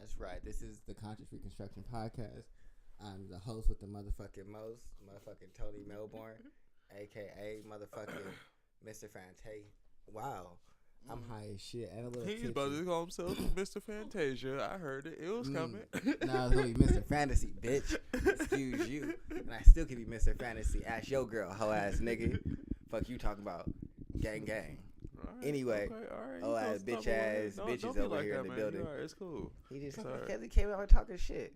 That's right. This is the Conscious Reconstruction Podcast. I'm the host with the motherfucking most, motherfucking Tony Melbourne, aka motherfucking Mr. Fante. Wow. I'm high as shit and a little He's tipsy. about to call himself Mr. Fantasia. I heard it. It was coming. Nah, it's gonna be Mr. Fantasy, bitch. Excuse you. And I still can be Mr. Fantasy. Ask your girl, hoe ass nigga. Fuck you talking about. Gang gang. Right, Anyway, okay, all right. oh ass bitch ass bitches don't be over like here that, in the man. building. You all right, it's cool. He just Sorry. because he came out here talking shit.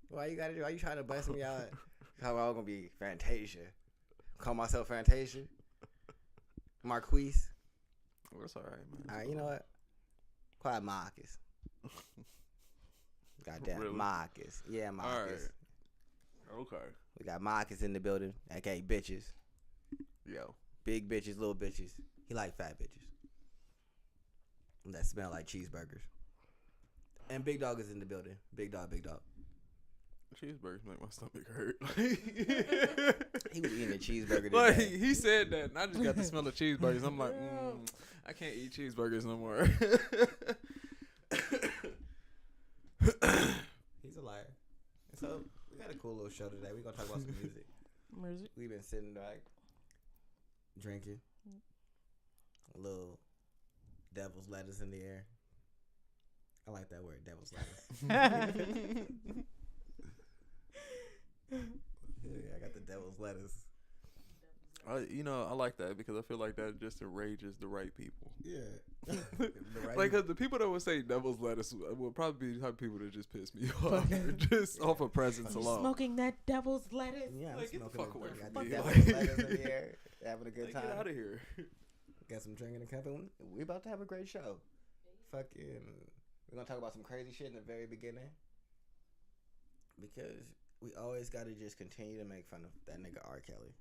Why you gotta do? Why you trying to bust me out? How I'm gonna be Fantasia? Call myself Fantasia. Marquise. Well, it's all right, man. All right, you know what? Quiet Marcus. Goddamn, Really? Marcus. Yeah, Marcus. All right. Okay. We got Marcus in the building. aka bitches. Yo. Big bitches, little bitches. He like fat bitches that smell like cheeseburgers. And Big Dog is in the building. Big Dog, Big Dog. Cheeseburgers make my stomach hurt. He was eating a cheeseburger today. Like, he said that, and I just got the smell of cheeseburgers. I'm like, I can't eat cheeseburgers no more. He's a liar. So we got a cool little show today. We're gonna talk about some music. We've been sitting back, drinking. A little devil's lettuce in the air. I like that word, devil's lettuce. Yeah, I got the devil's lettuce. I like that because I feel like that just enrages the right people. Yeah. Like, cause the people that would say devil's lettuce would probably be the type of people that just piss me off. Just off of presence alone. Smoking that devil's lettuce. Yeah, I'm Like, get the smoking fuck away got from the me. devil's lettuce in the air, having a good Like, time. get out of here. Got some drinking and cup, and we about to have a great show. Fucking, we're gonna talk about some crazy shit in the very beginning because we always got to just continue to make fun of that nigga R. Kelly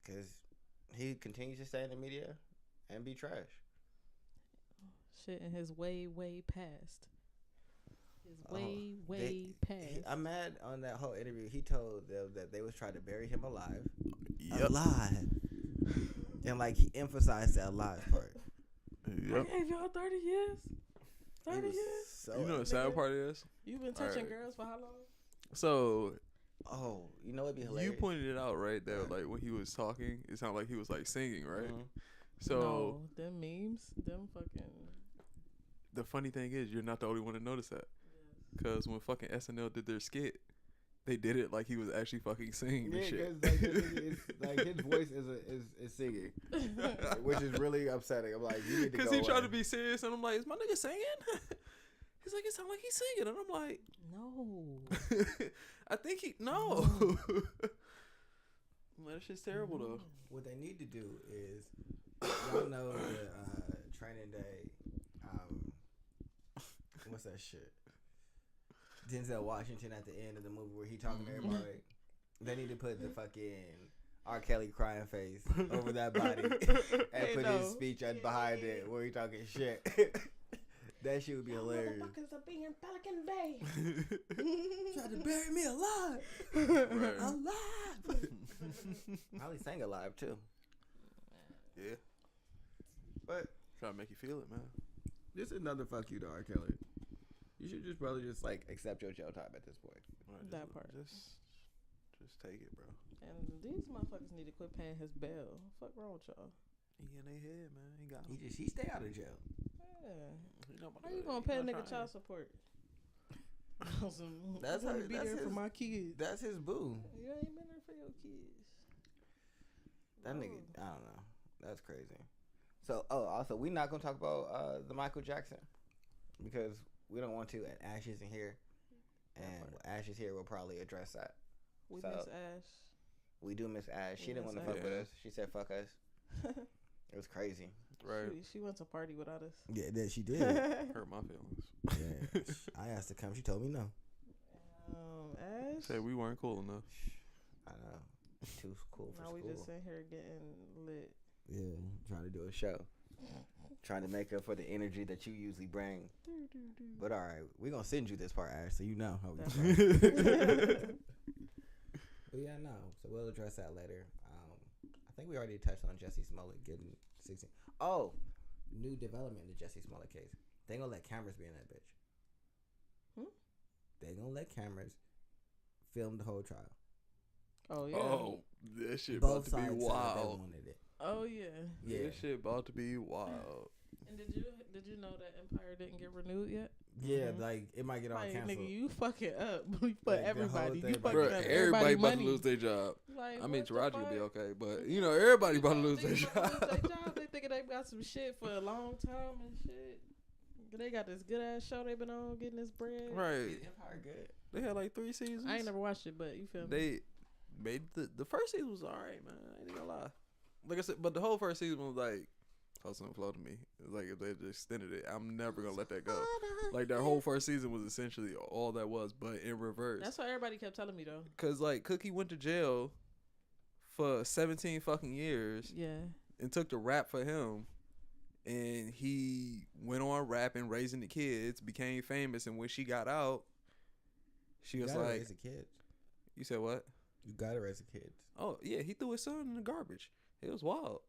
because he continues to stay in the media and be trash. Shit in his way past. Past. I'm mad on that whole interview. He told them that they was trying to bury him alive. Yep. Alive. And like he emphasized that alive part. Yep. I gave y'all 30 years. 30 years. So You know the sad part is? You've been touching Alright. girls for how long? So oh, you know what'd be hilarious? you pointed it out right there. Like when he was talking, it sounded like he was like singing, right? Mhm. So no, them memes, them fucking. the funny thing is, you're not the only one to notice that. Because when fucking SNL did their skit, they did it like he was actually fucking singing the shit. like his voice is singing, which is really upsetting. I'm like, you need to go Because he tried away. to be serious, and I'm like, is my nigga singing? He's like, it sounds like he's singing, and I'm like, No. I think he no. That shit's terrible though. What they need to do is, y'all know the Training Day. What's that shit? Denzel Washington at the end of the movie where he talking to everybody. They need to put the fucking R. Kelly crying face over that body and put his speech behind it where he talking shit. That shit would be hilarious. Motherfuckers are being Pelican Bay. Tried to bury me alive. Right. Alive. Probably sang alive too. Yeah. But Trying to make you feel it, man. this is another fuck you to R. Kelly. You should just probably just like accept your jail time at this point. Right, That part. Just take it, bro. And these motherfuckers need to quit paying his bail. Fuck wrong with y'all? He in their head, man. He got him. He stay out of jail. Yeah. How you gonna pay a nigga child support? That's I'm how- gonna be that's there for his- my kids. That's his boo. You ain't been there for your kids. That nigga, I don't know. That's crazy. So, also, we not gonna talk about the Michael Jackson because we don't want to. And Ash isn't here, and when Ash is here, we'll probably address that. We So, miss Ash. We do miss Ash. She We didn't want miss to fuck with Ash. us. She said, "Fuck us." It was crazy. Right. She went to party without us. Yeah, that she did. Hurt my feelings. Yeah. I asked her to come. She told me no. Ash. Said we weren't cool enough. I know. Too cool for Now we school. just sitting here getting lit. Yeah, trying to do a show. Trying to make up for the energy that you usually bring. But all right, we're going to send you this part, Ash, so you know how we start. But yeah, no. So we'll address that later. I think we already touched on Jesse Smollett getting 16. Oh, new development in the Jesse Smollett case. They going to let cameras be in that bitch. They gonna let cameras film the whole trial. Oh yeah. Oh, that shit Both about to be sides said they wild. wanted it. Oh yeah. Yeah. That shit about to be wild. And did you know that Empire didn't get renewed yet? Yeah, Mhm. like it might get all Like, canceled. nigga, you fucking up. You Like, for the whole everybody. thing You about- fucking Bro, up everybody everybody about to money. lose their job. Like, I mean, what the Taraji will be fuck? okay, but you know, everybody about to lose their They about to job. lose their job. They thinking they got some shit for a long time and shit. They got this good ass show they been on getting this bread. Right. Empire good. They had like 3 seasons. I ain't never watched it, but you feel me? They made the first season was alright, man. I ain't gonna lie. Like I said, but the whole first season was like hustle and flow to me. It's like if they just extended it, I'm never gonna let that go. Like their whole first season was essentially all that was, but in reverse. That's what everybody kept telling me though. Cause like Cookie went to jail for 17 fucking years Yeah. and took the rap for him. And he went on rapping, raising the kids, became famous. And when she got out, she You was gotta like, raise the kids. "You said what? You gotta raise the kids. Oh yeah, he threw his son in the garbage. It was wild.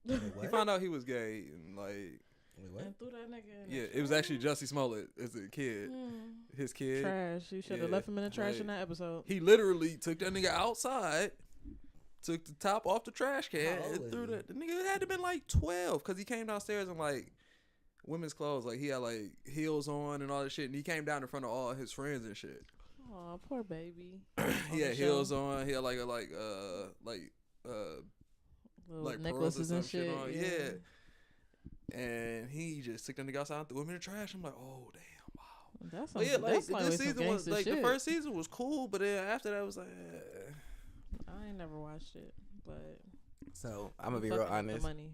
Wait, He what? found out he was gay and like, Wait, what? And threw that nigga in yeah, the it was trash. actually Jussie Smollett as a kid. His kid. Trash. You should have Yeah, left him in the trash like- in that episode. He literally took that nigga outside, took the top off the trash can, How old and was threw he? the nigga had to been like 12 because he came downstairs in like women's clothes, like he had like heels on and all that shit, and he came down in front of all his friends and shit. Oh, poor baby. He had the heels show. on. He had like Little like pearls or necklaces some and shit shit. on. Yeah. And he just took that nigga outside and threw him in the trash. I'm like, oh damn. That's But some, yeah, like that's like this some season was gangsta like shit. the first season was cool, but then after that it was like, I ain't never watched it, but So I'm gonna be fucking real with the honest. money.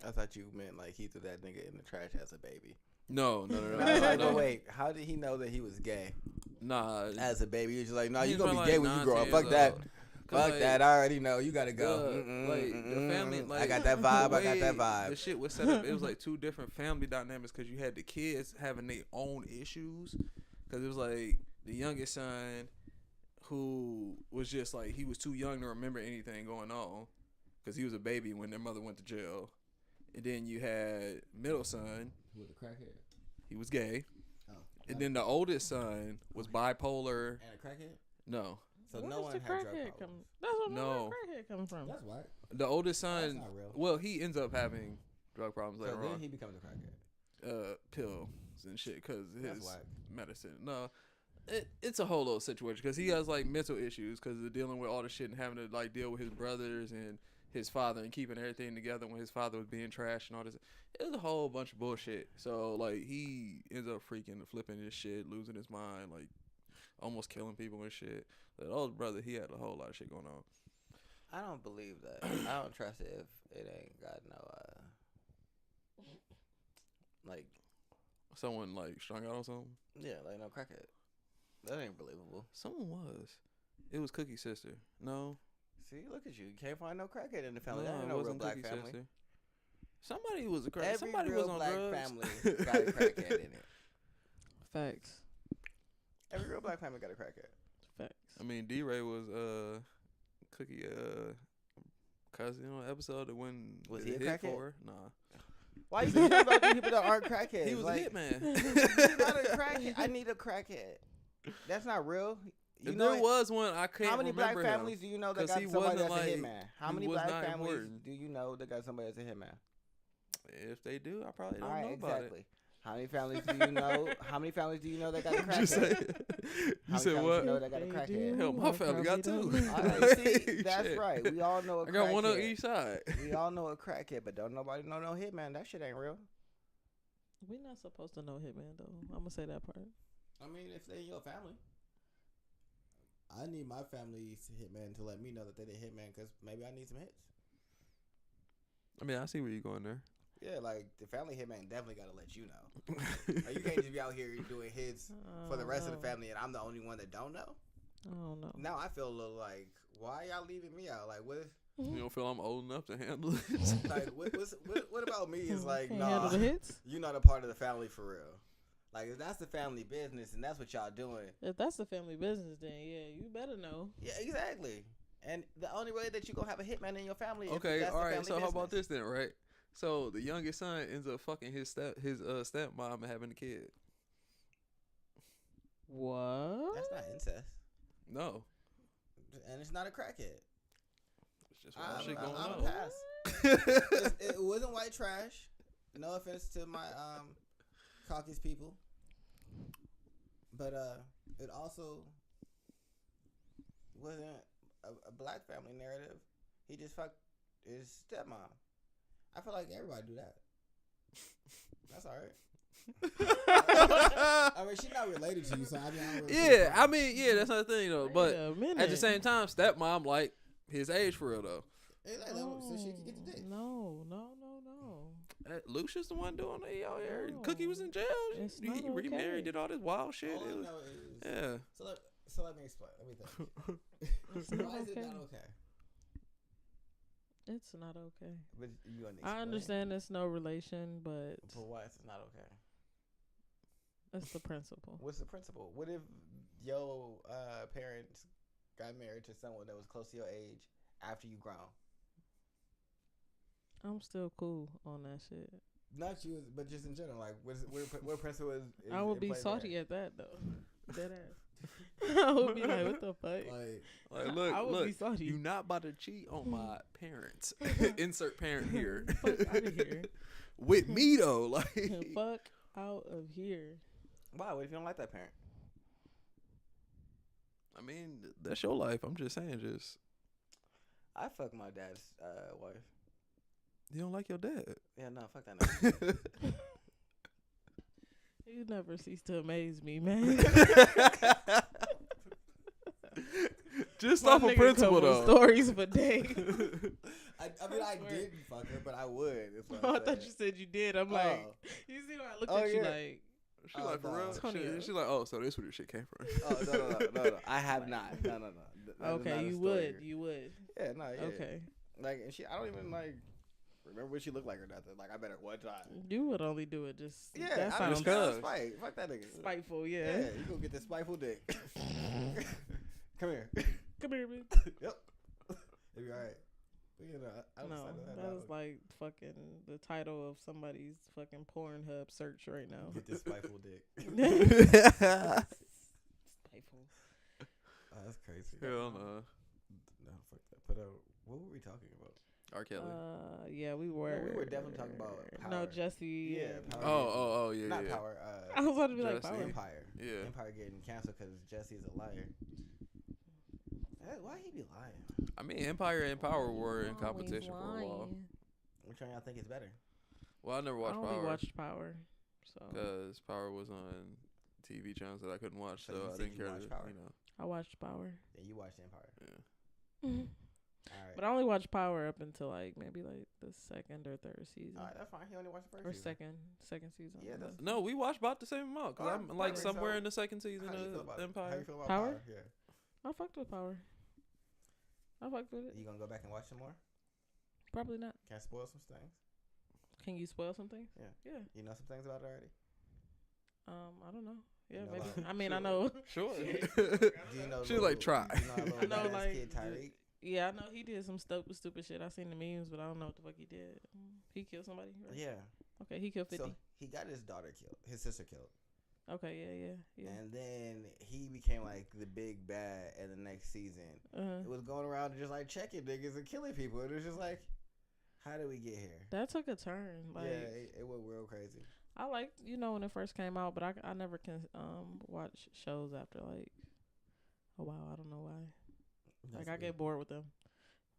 I thought you meant like he threw that nigga in the trash as a baby. no. I was like, no. but wait, how did he know that he was gay Nah, as a baby? He was just like, no, He's you gonna be been, gay like, when you 9, grow 10 up. Fuck years that. old. 'Cause, Fuck like, that. I already know. You gotta go. like the family, like I got that vibe. the I got that way vibe. The shit was set up. It was like 2 different family dynamics because you had the kids having their own issues. Because it was like the youngest son who was just like he was too young to remember anything going on because he was a baby when their mother went to jail. And then you had middle son. With a crackhead. He was gay. Oh. And then the oldest son was bipolar. And a crackhead. No. So Where no does one the had drug crackhead problems. come? That's what No. where crackhead coming from. That's whack. The oldest That's son, not real. well, he ends up having drug problems So later then on. he becomes a crackhead. Pills and shit because That's his whack. medicine. No, it's a whole little situation because he has like mental issues because of dealing with all the shit and having to like deal with his brothers and his father and keeping everything together when his father was being trashed and all this. It was a whole bunch of bullshit. So like he ends up freaking flipping his shit, losing his mind, like almost killing people and shit. The older brother, he had a whole lot of shit going on. I don't believe that. I don't trust it if it ain't got no like Someone like strung out on something. yeah, like no crackhead. That ain't believable. Someone was. It was Cookie's sister. No, See, look at you. You can't find no crackhead in the family. that it ain't no real wasn't black Cookie's family. sister. Somebody was a crack. Every Somebody real was on black drugs. family got a crackhead in it. Facts. Every real black family got a crackhead. Facts. I mean, D-Ray was Cookie cousin on an episode that when Was the he a hit crackhead? for her. Nah, Why you think about the people that aren't crackheads? he was like, a hitman. He's not a crackhead. I need a crackhead. That's not real. You If know there it- was one, I can't how many black remember families him. do you know that 'cause got he somebody wasn't that's a like- hitman? How he many was black not families important. do you know that got somebody that's a hitman? If they do, I probably don't All right, know about exactly. How many families do you know? How many families do you know that got a it. You say, crackhead? you How said many families what? you know that got a They crackhead? Hell, my I family got probably two. don't All know. right, see, that's Shit. right. We all know a I got one on crackhead. each side. We all know a crackhead, but don't nobody know no hitman. That shit ain't real. We not supposed to know Hitman though. I'm gonna say that part. I mean, if they your family, I need my family's hitman to let me know that they the hitman because maybe I need some hits. I mean, I see where you're going there. Yeah, like the family hitman definitely got to let you know. Like, you can't just be out here doing hits for the rest of the family, and I'm the only one that don't know. I don't know. Now I feel a little like, why y'all leaving me out? Like, what? If, You don't feel I'm old enough to handle it? like, what about me? Is like, Can't handle nah, the hits. you're not a part of the family for real. Like, if that's the family business and that's what y'all doing, If that's the family business, then yeah, you better know. yeah, exactly. And the only way that you gonna have a hitman in your family is if Okay, that's all the right. family So how about business. this then, right? So the youngest son ends up fucking his stepmom and having a kid. What? That's not incest, No, and it's not a crackhead. it's just wild shit going I'm on. a pass. It wasn't white trash. No offense to my Caucasian people, but it also wasn't a black family narrative. He just fucked his stepmom. I feel like everybody do that. That's all right. I mean, she's not related to you, so I don't really Yeah, I mean, yeah, that's not the thing though. But Wait a minute. at the same time, stepmom like his age for real though. It's like that, so she can get the dick. No. Lucius the one doing it out here. No. Cookie was in jail. It's He not remarried, okay. did all this wild shit. All I It was, know is, yeah. so let me explain. Let me think. It's Why not is it okay. not okay? It's not okay. But you gonna I explain. understand it's no relation, but But why it's not okay? it's the principle. What's the principle? What if your parents got married to someone that was close to your age after you grown? I'm still cool on that shit. Not you, but just in general. Like, what principle is I would in be play salty there? at that though. Dead ass. I would be like, what the fuck? Like, Like, look, I would be salty. you not about to cheat on my parents. Insert parent here. Fuck out of here. With me though, like. Fuck out of here. why? What if you don't like that parent? I mean, that's your life. I'm just saying, just I fuck my dad's wife. you don't like your dad. Yeah, no, fuck that. No. You never cease to amaze me, man. Just My off of nigga principle come with though. stories for days. I mean, I swear. didn't fuck her, but I would. Is what I I'm thought saying. you said you did. I'm like, Oh. you see when I looked Oh, at you yeah. like, She like for no. real. Antonio. She like, oh, so this where this shit came from. Oh no! I have not. No. That is not okay, a you story. would. You would. Yeah, no, yeah. Okay. Like, and I don't even like remember what she looked like or nothing. Like, I met her one time. You would only do it just. Yeah, that I sounds just got cuz. spite. Fuck that nigga. spiteful, Yeah, yeah. you go get this spiteful dick. Come here. Come here, bitch. Yep. It'll be alright. But you know, I No, decided that was like fucking the title of somebody's fucking Pornhub search right now. get this spiteful dick. Spiteful. Oh, that's crazy. Hell no. No, fuck that. But what were we talking about? R. Kelly. Yeah, we were. we were definitely talking about No, power. Jesse. Yeah, and- power. Oh, yeah, Not yeah. power. I was about to be like Jesse. power. Empire. Yeah. Empire getting canceled because Jesse's a liar. Hey, why he be lying? I mean, Empire and Power were in competition for a while. Which one y'all think is better? Well, I never I watched only Power watched Power. So because Power was on TV channels that I couldn't watch, So so you I said didn't you care. watched To, Power. you know, I watched Power. Yeah, you watched Empire. yeah. All right. But I only watched Power up until like maybe like the second or third season. All right, that's fine. He only watched the first Or season. second season. Yeah, that's No, we watched about the same amount because Alright, I'm like okay, somewhere so in the second season How you feel of about it? How Empire. you feel about Power? Power? Yeah. I fucked with Power. I fucked with it. You gonna go back and watch some more? Probably not. Can I spoil some things? Can you spoil something? Yeah. Yeah. You know some things about it already? I don't know. Yeah, You know maybe. about- I mean, I know. Sure. Do you know? She like, try. You know, I know, badass like, kid Tyreek. Yeah, I know he did some stupid shit. I seen the memes, but I don't know what the fuck he did. He killed somebody. Right? Yeah. Okay, he killed 50. So he got his daughter killed, his sister killed, Okay, yeah. and then he became like the big bad. And the next season, it was going around and just like checking niggas and killing people. And it was just like, how did we get here? That took a turn. Like, yeah, it went real crazy. I liked, when it first came out, but I never can watch shows after like a while. I don't know why. Like I get bored with them.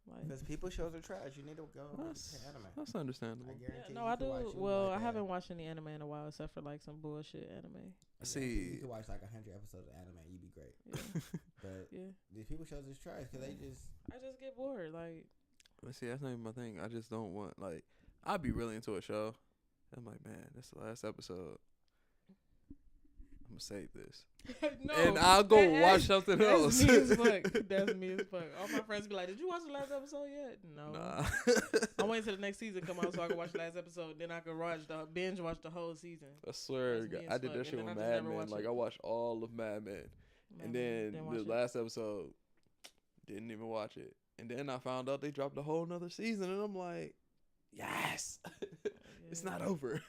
Like, because people shows are trash. You need to go That's, to anime. that's understandable. I guarantee. no, you I can do. watch you Well, like I haven't watched any anime in a while, except for like some bullshit anime. you See, could watch like 100 episodes of anime. You'd be great. Yeah, But yeah. these people shows is trash because they just. I just get bored. Like, but see, that's not even my thing. I just don't want like I'd be really into a show. I'm like, man, this is the last episode. I'm gonna save this, no, and I'll go that- watch something else. That's me as fuck. That's me as fuck. All my friends be like, "Did you watch the last episode yet?" No. Nah. I'm waiting till the next season come out so I can watch the last episode. Then I can binge watch the whole season. I swear, That's to me God, I as did fuck, that shit and with then I just Mad never Men. watch Like it. I watched all of Mad Men, and then Didn't the watch it. last episode didn't even watch it. And then I found out they dropped a whole nother season, and I'm like, yes, it's Yeah. not over.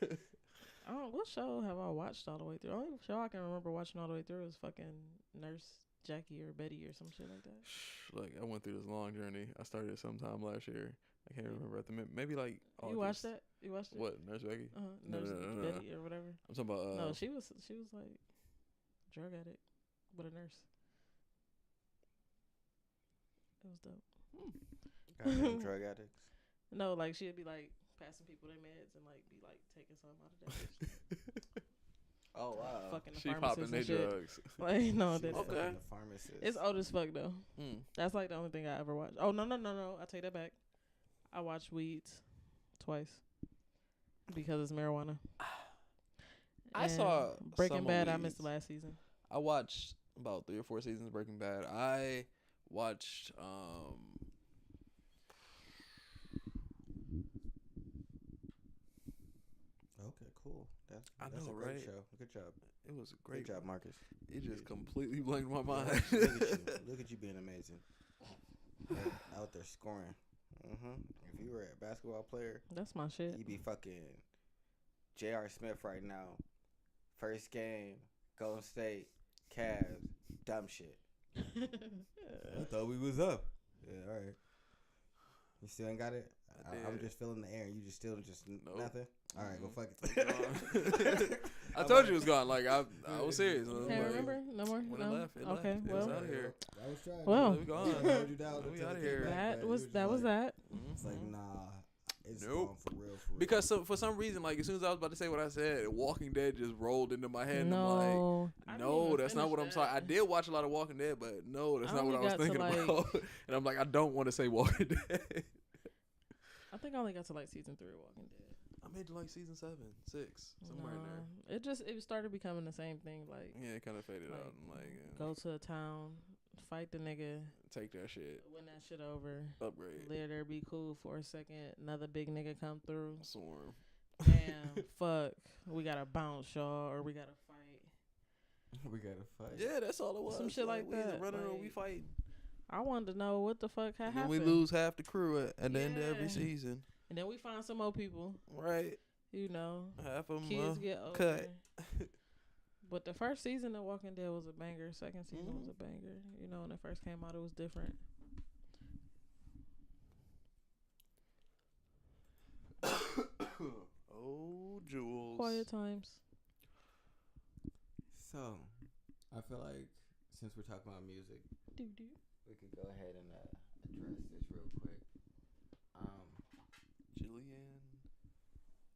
What show have I watched all the way through? The only show I can remember watching all the way through is fucking Nurse Jackie or Betty or some shit like that. Like I went through this long journey. I started it sometime last year. I can't remember at the maybe like August. You watched that? You watched it? What, Nurse Becky? No, Nurse no. Betty or whatever. I'm talking about. No, she was like drug addict with a nurse. It was dope. Goddamn drug addicts. No, like she'd be like passing people their meds and like be like taking some out of that bitch. Oh wow. Fucking the She pharmacist popping their and shit. drugs. Like no, She that was Okay. fucking the pharmacist. it's old as fuck though. Mm. That's like the only thing I ever watched. Oh no. I take that back. I watched Weeds twice because it's marijuana. I And saw Breaking some of Bad. I Weeds. missed the last season. I watched about 3 or 4 seasons of Breaking Bad. I watched Okay, cool. That's I that's know, a great right? show. Good job. it was a great. Great job, Marcus. It just completely blanked my mind. Look at you. Look at you being amazing. Out there scoring. If you were a basketball player, That's my shit. you'd be fucking J.R. Smith right now. First game, Golden State, Cavs, dumb shit. I thought we was up. Yeah, all right. You still ain't got it? I'm did. just feeling the air. You just still just Nope. nothing? All right, go fuck Gone. it. I told you it was gone. Like I was serious. Can't Like, remember? No more? When no? it left, it Okay, left. It well. was outta here. I was trying. Well. We gone. Hold you down We until outta it here. came back, That but was it that. just like, Mhm. It's like, nah, it's Nope. gone for real, for real. Because for some reason, like as soon as I was about to say what I said, Walking Dead just rolled into my head. And I'm like, No. I didn't no, even that's not finish what I'm that. saying. I did watch a lot of Walking Dead, but no, that's I not what I only was got to, thinking like- about. And I'm like, I don't want to say Walking Dead. I think I only got to like season 3 of Walking Dead. I made like season 7, 6, somewhere in there. It started becoming the same thing. Like Yeah, it kind of faded Like, out. And like, go to a town, fight the nigga, take that shit, win that shit over. upgrade, Let her be cool for a second. Another big nigga come through. Swarm. Damn, fuck. We gotta bounce, y'all, or we gotta fight. we gotta fight. Yeah, that's all it was. Some shit like we either that, running or like- we fight. I wanted to know what the fuck had And then happened. we lose half the crew at the end of every Yeah. season. And then we find some more people. Right. You know, Half of them kids get older. cut. But the first season of Walking Dead was a banger. Second season Mhm. was a banger. You know, when it first came out, it was different. Oh, Jules. Quiet times. So, I feel like since we're talking about music, Doo-doo. we could go ahead and address this real quick. Jillian.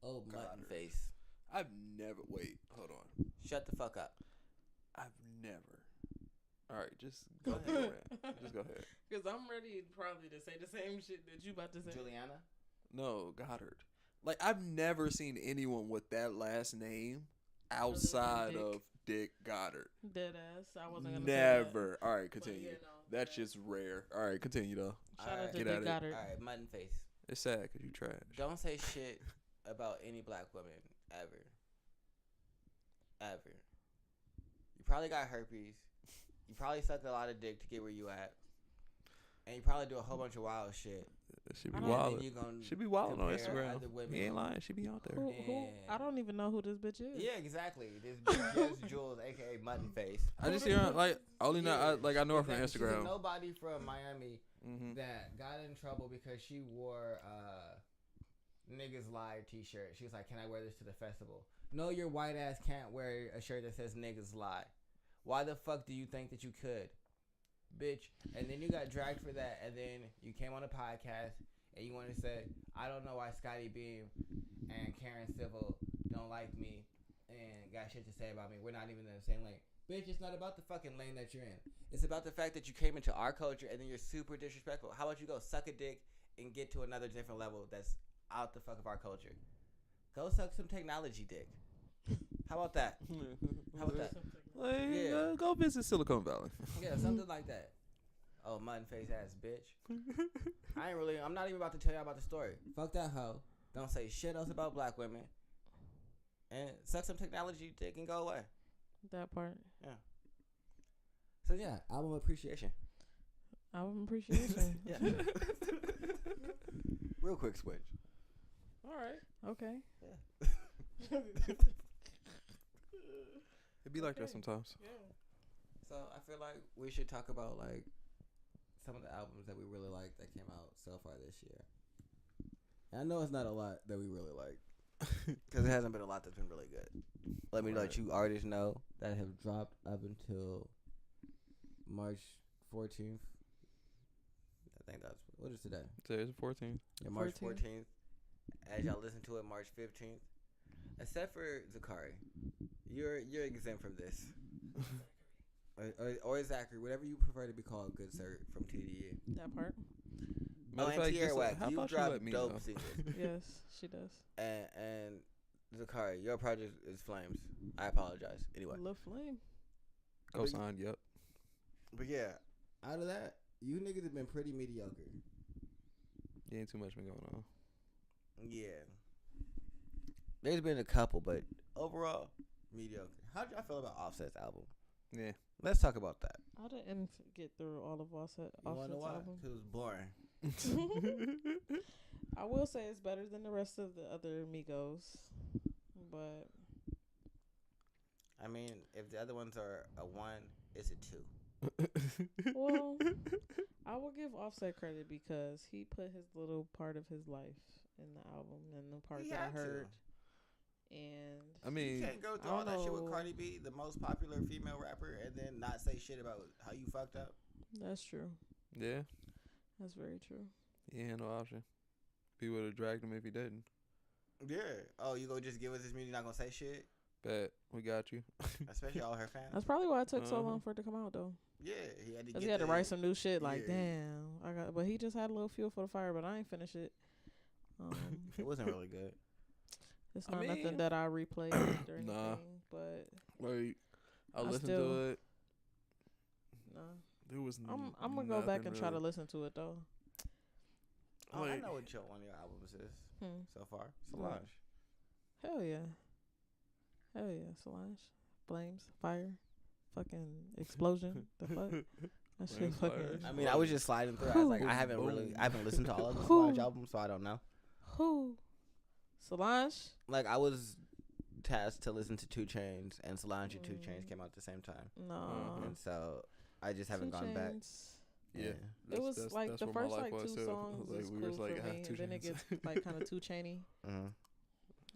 Oh, Got mutton her. face. I've never. Wait, hold on. Shut the fuck up. I've never. All right, just go ahead. Rand. Just go ahead. Because I'm ready probably to say the same shit that you about to say. Juliana? No, Goddard. Like I've never seen anyone with that last name outside Dick. of Dick Goddard. Dead ass. I wasn't gonna say that. Never. All right, But continue. yeah, no, That's that- just rare. All right, continue though. Shout Alright. out to Get Dick at it. Goddard. Alright, mutton face. It's sad because you trash. Don't say shit about any black woman ever. Ever. You probably got herpes. You probably sucked a lot of dick to get where you at. And you probably do a whole bunch of wild shit. She I be don't- And wild. then you gonna She be wild on compare Instagram. other women. He ain't lying. She be out there. Who? Yeah. I don't even know who this bitch is. Yeah, exactly. This bitch is Jules, aka Mutton Face. I just hear her, like I only know I know her from Exactly. She's a Instagram. nobody from Miami Mm-hmm. that got in trouble because she wore niggas lie t-shirt. She was like, "Can I wear this to the festival?" No, your white ass can't wear a shirt that says niggas lie. Why the fuck do you think that you could, bitch? And then you got dragged for that, and then you came on a podcast and you want to say, "I don't know why Scotty Beam and Karen Civil don't like me and got shit to say about me. We're not even in the same lane." Bitch, it's not about the fucking lane that you're in. It's about the fact that you came into our culture and then you're super disrespectful. How about you go suck a dick and get to another different level that's out the fuck of our culture? Go suck some technology dick. How about that? How about that? Like, Yeah. go visit Silicon Valley. Yeah, something like that. Oh, mutton face ass bitch. I'm not even about to tell y'all about the story. Fuck that hoe. Don't say shit else about black women. And suck some technology dick and go away. That part. Yeah. So yeah, album appreciation. Album appreciation. Yeah. Real quick switch. All right. Okay. Yeah. It be like that Okay. sometimes. Yeah. So I feel like we should talk about like some of the albums that we really like that came out so far this year. And I know it's not a lot that we really like because there hasn't been a lot that's been really good. Let me let Right. you artists know that have dropped up until March 14th. I think that's what is today. Today's the 14th. Yeah, March 14th. 14th. As y'all listen to it, March 15th. Except for Zakari, you're exempt from this. Or Zachary, whatever you prefer to be called, good sir, from TDE. That part. Matter of and fact, Tierra just Whack, how you about you dropped let me dope know? singles. Yes, she does. And Zakari, your project is Flames. I apologize. Anyway. Lil Flame. Co-signed, yep. But yeah, out of that, you niggas have been pretty mediocre. Yeah, ain't too much been going on. Yeah. There's been a couple, but overall, mediocre. How did y'all feel about Offset's album? Yeah. Let's talk about that. I didn't get through all of Offset's You wanna know why? album. Because it was boring. I will say it's better than the rest of the other Migos, but I mean, if the other ones are a 1, it's a 2. well, I will give Offset credit because he put his little part of his life in the album and the part He that I had to. heard. And I You mean, can't go through I all that don't shit with know. Cardi B, the most popular female rapper, and then not say shit about how you fucked up. that's true. yeah, That's very true. he had no option. He would have dragged him if he didn't. Yeah. Oh, you gonna just give us this music, not gonna say shit? Bet we got you. Especially all her fans. That's probably why it took so Uh-huh. long for it to come out, though. Yeah, he had to Cause get he had to the- write some new shit. Like, Yeah. damn, I got. But he just had a little fuel for the fire. But I ain't finished it. It wasn't really good. It's I not mean, nothing that I replayed or anything. nah. But Like, I I listened still- to it. no, There was. I'm gonna go back nothing and try to really. listen to it though. Oh, I Like- know what one of your albums is Hmm. so far. What? Solange. Hell yeah. Hell yeah. Solange, flames, fire, fucking explosion. The fuck. That shit Flames, fire, fucking. I mean, I was just sliding through. I was like, I haven't Boom. I haven't listened to all of the Who? Solange albums, so I don't know. Who? Solange. Like, I was tasked to listen to 2 Chainz, and Solange and 2 Chainz Mm. came out at the same time, No. Uh-huh. and so I just haven't 2 gone back. Chainz. Yeah. It was That's- like that's the where my first life like was, 2 too. songs Like, is we cool was like, for I have me, 2 and then it Chainz. gets like kind of too chainy, Mm-hmm.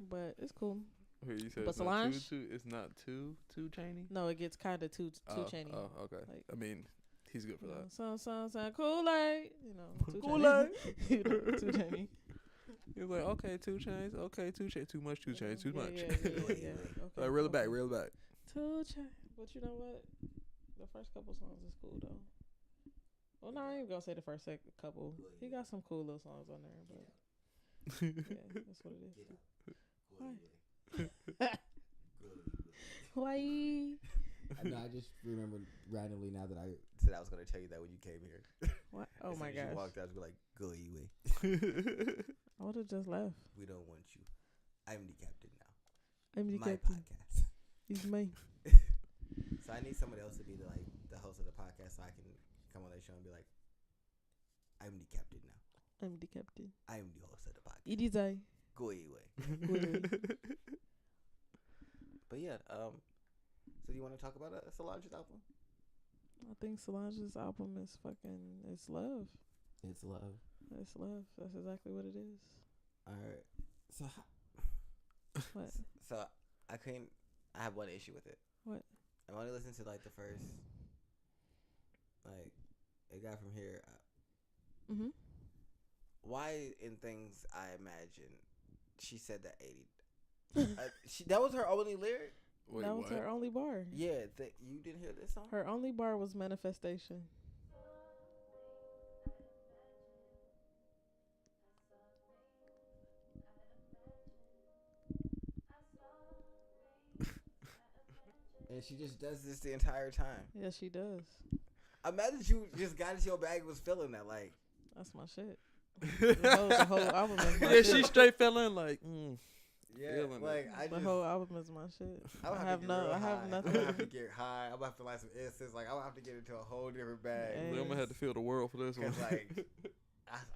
but it's cool. Wait, you said But it's not Solange? too, it's not too chainy. No, it gets kind of too Oh, chainy. Oh, okay. Like, I mean, he's good for that. Some Kool-Aid, you know, too Kool-Aid. chainy. You know, too chainy. He was like, okay, 2 Chainz, okay, 2 Chainz, too much 2 Chainz, too Yeah, much. Yeah, yeah, yeah. Okay, Like, reel it back, okay. reel it back. 2 Chainz, but you know what? The first couple songs is cool though. Well, no, I ain't gonna say the first couple. He got some cool little songs on there, but yeah, that's what it is. Why? Why? I know. I just remembered randomly now that I said I was going to tell you that when you came here. What? Oh As my soon as you gosh! walked out, I was like, "Go away. I would have just left. We don't want you. I'm the captain now. I'm the My captain. podcast." He's me. So I need somebody else to be the host of the podcast, so I can come on that show and be like, "I'm the captain now. I'm the captain. I am the host of the podcast. It is I. Go away." Really? But yeah, so do you want to talk about Solange's album? I think Solange's album is fucking. It's love. It's love. It's love. That's exactly what it is. All right. So What? so I have one issue with it. What? I only listened to like the first, like, it got from here. Mhm. Why in things I imagine she said that 80. That was her only lyric. Wait, That was what? her only bar. Yeah, you didn't hear this song. Her only bar was manifestation. And she just does this the entire time. Yes, she does. Imagine you just got into your bag and was feeling that, like. That's my shit. The whole album is my Yeah, shit. she straight fell in like, Yeah, Feeling like it. I The just. whole album is my shit. I'm gonna I have to get no. real I have high. nothing. I'm gonna have to get high. I'm gonna have to light some incense. Like I'm gonna have to get into a whole different bag. Hey. I'm gonna have to feel the world for this one. Cause like,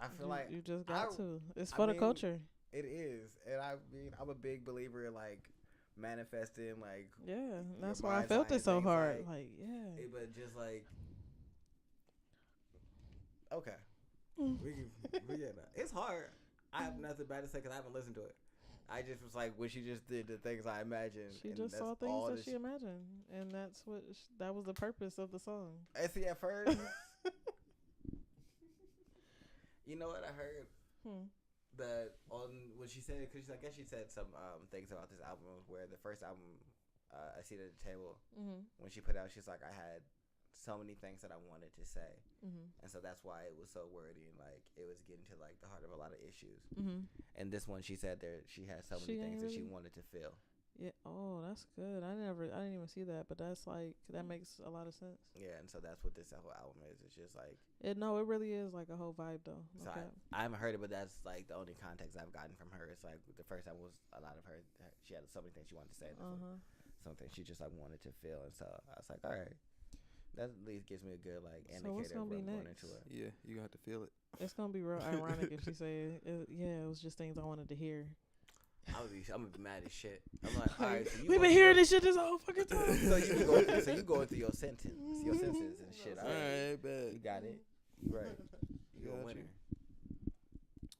I feel like you just got I- to. It's I for the mean, culture. it is, and I mean, I'm a big believer in like manifesting, like Yeah, your that's why I mind's felt eye it so things hard. Like, yeah. but just like, okay, it's hard. I have nothing bad to say because I haven't listened to it. I just was like, when she just did the things I imagined. She and just that's saw all things that she imagined, and that's what that was the purpose of the song. I see at first. You know what I heard? That on what she said, because I guess she said some things about this album where the first album, I See It at the Table, when she put out, she's like, I had so many things that I wanted to say, and so that's why it was so wordy and like it was getting to like the heart of a lot of issues. And this one, she said there she had so many things that she wanted to feel. Yeah. Oh, that's good. I didn't even see that, but that's like that makes a lot of sense. Yeah, and so that's what this whole album is. It's just like it really is like a whole vibe though. So I haven't heard it, but that's like the only context I've gotten from her. It's like the first time was a lot of her. She had so many things she wanted to say. Something she just like wanted to feel, and so I was like, all right, that at least gives me a good like indicator. So what's gonna be going next? into it. Yeah, you have to feel it. It's gonna be real ironic if she say, "Yeah, it was just things I wanted to hear." I'm gonna be mad as shit. I'm like, all right, so we've been hearing this shit this whole fucking time. so you going through your senses and shit. All right, bet. You got it. Right. You're a winner.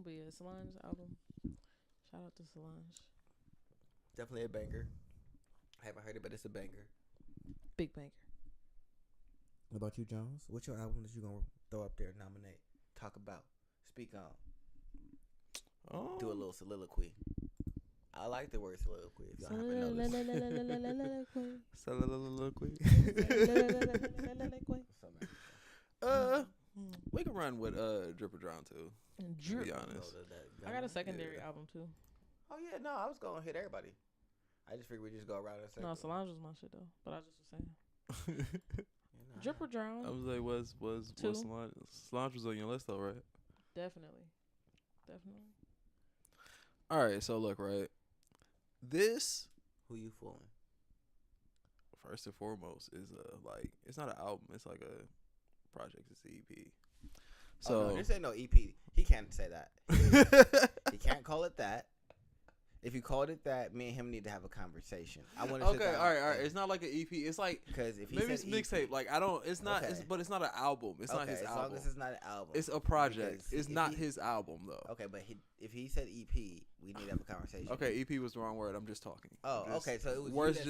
But yeah, Solange's album. Shout out to Solange. Definitely a banger. I haven't heard it, but it's a banger. Big banger. What about you, Jones? What's your album that you gonna throw up there, nominate, talk about, speak on? Do a little soliloquy. I like the word soliloquy. If y'all haven't noticed. Soliloquy. We can run with Drip or Drown too. To be honest, I got a secondary album too. Oh yeah, no, I was gonna hit everybody. I just figured we just go around and say. No, Solange was my shit though, but I just was saying. Drip or Drown. I was like, was Solange? Solange was on your list though, right? Definitely. All right, so look, right. This who you fooling? First and foremost is like it's not an album, it's like a project, it's an EP. So no, this ain't no EP. He can't say that. He can't call it that. If you called it that, me and him need to have a conversation. I want to. Okay, all right. It's not like an EP. It's like because if he maybe it's mixtape. Like I don't. It's not. Okay. But it's not an album. It's not his album. As long as it's not an album, it's a project. It's not his album though. Okay, but if he said EP, we need to have a conversation. Okay, EP was the wrong word. I'm just talking. Oh, okay. So it was words.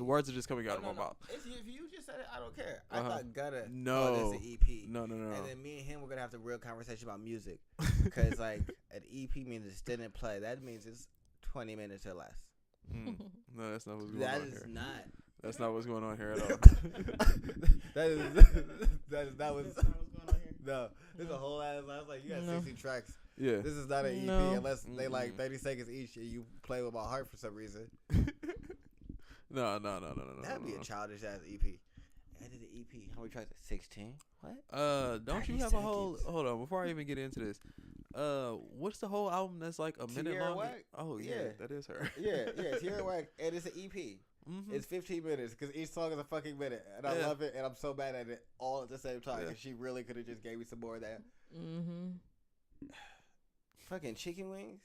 Words are just coming out of my mouth. If you just said it, I don't care. I thought Gutta. No, that's an EP. No. And then me and him were gonna have the real conversation about music, because like an EP means it's didn't play. That means it's 20 minutes or less. No, that's not what's going on here. That is not. That's not what's going on here at all. that is not what's going on here. No, there's a whole ass. I was like, you got 60 tracks. Yeah. This is not an EP unless they like 30 seconds each and you play with my heart for some reason. No. That'd be a childish ass EP. I did an EP. How many tracks? 16? What? Don't you have a whole? Hold on, before I even get into this. What's the whole album that's like a minute long? Wack? Oh yeah, that is her. Yeah, Tierra Whack, and it's an EP. It's 15 minutes because each song is a fucking minute, and I love it, and I'm so bad at it all at the same time. Because she really could have just gave me some more of that. Fucking chicken wings.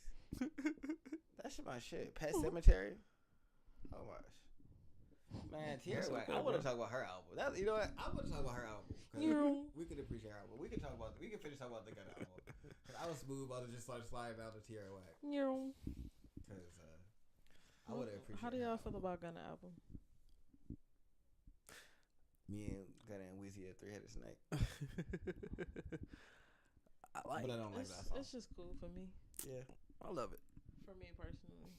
That's my shit. Pet Cemetery. Oh gosh. Man, Tierra Whack. I want to talk about her album. You know what? I want to talk about her album. We could appreciate her album. We can finish talking about the Gutta album. Cause I was smooth about to just start sliding down to Tierra Whack. Cause I would appreciate. How do y'all feel about Gunna album? Me and Gunna and Weezy a three-headed snake. But I don't like that song. It's just cool for me. Yeah, I love it. For me personally,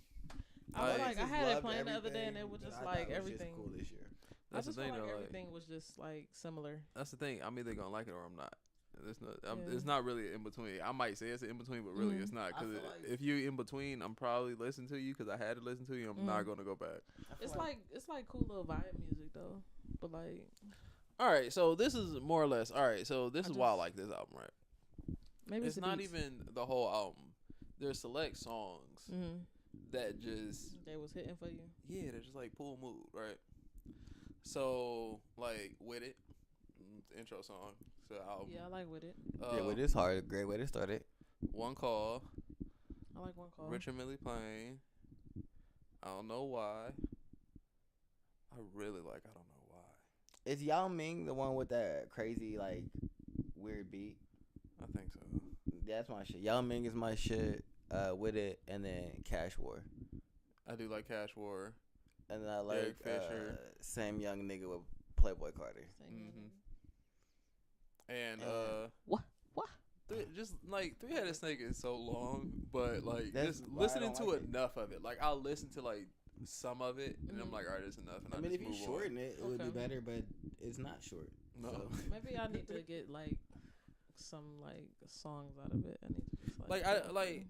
I had it playing the other day, and it was just like everything. Just cool this year. That's I just the thing, felt like though. Everything was just like similar. That's the thing. I'm either gonna like it or I'm not. It's not really in between. I might say it's in between, but really it's not. Because if you're in between, I'm probably listening to you because I had to listen to you. I'm not gonna go back. It's like cool little vibe music though, but like. All right, so this is more or less. All right, so this is why I like this album, right? Maybe it's not even the whole album. There's select songs that just they was hitting for you. Yeah, they're just like pull mood, right? So like With It, intro song to the album. Yeah, I like With It. With It's hard. Great way to start it. One Call. I like One Call. Richard Millie Plain. I don't know why. I really like I don't know why. Is Yao Ming the one with that crazy like weird beat? I think so. That's my shit. Yao Ming is my shit. With it, and then Cash War, I do like Cash War. and then I Derek like Fisher. Same Young Nigga with Playboy Carter. And What? just like Three Headed Snake is so long, but like That's just why I listening don't to like it. enough of it. Like I'll listen to like some of it, and I'm like, all right, it's enough. And I mean, just if you move shorten it, it would be Okay. better, but it's not short. on. No. So. Maybe I need to get like some like songs out of it. I need to just Like go I through. like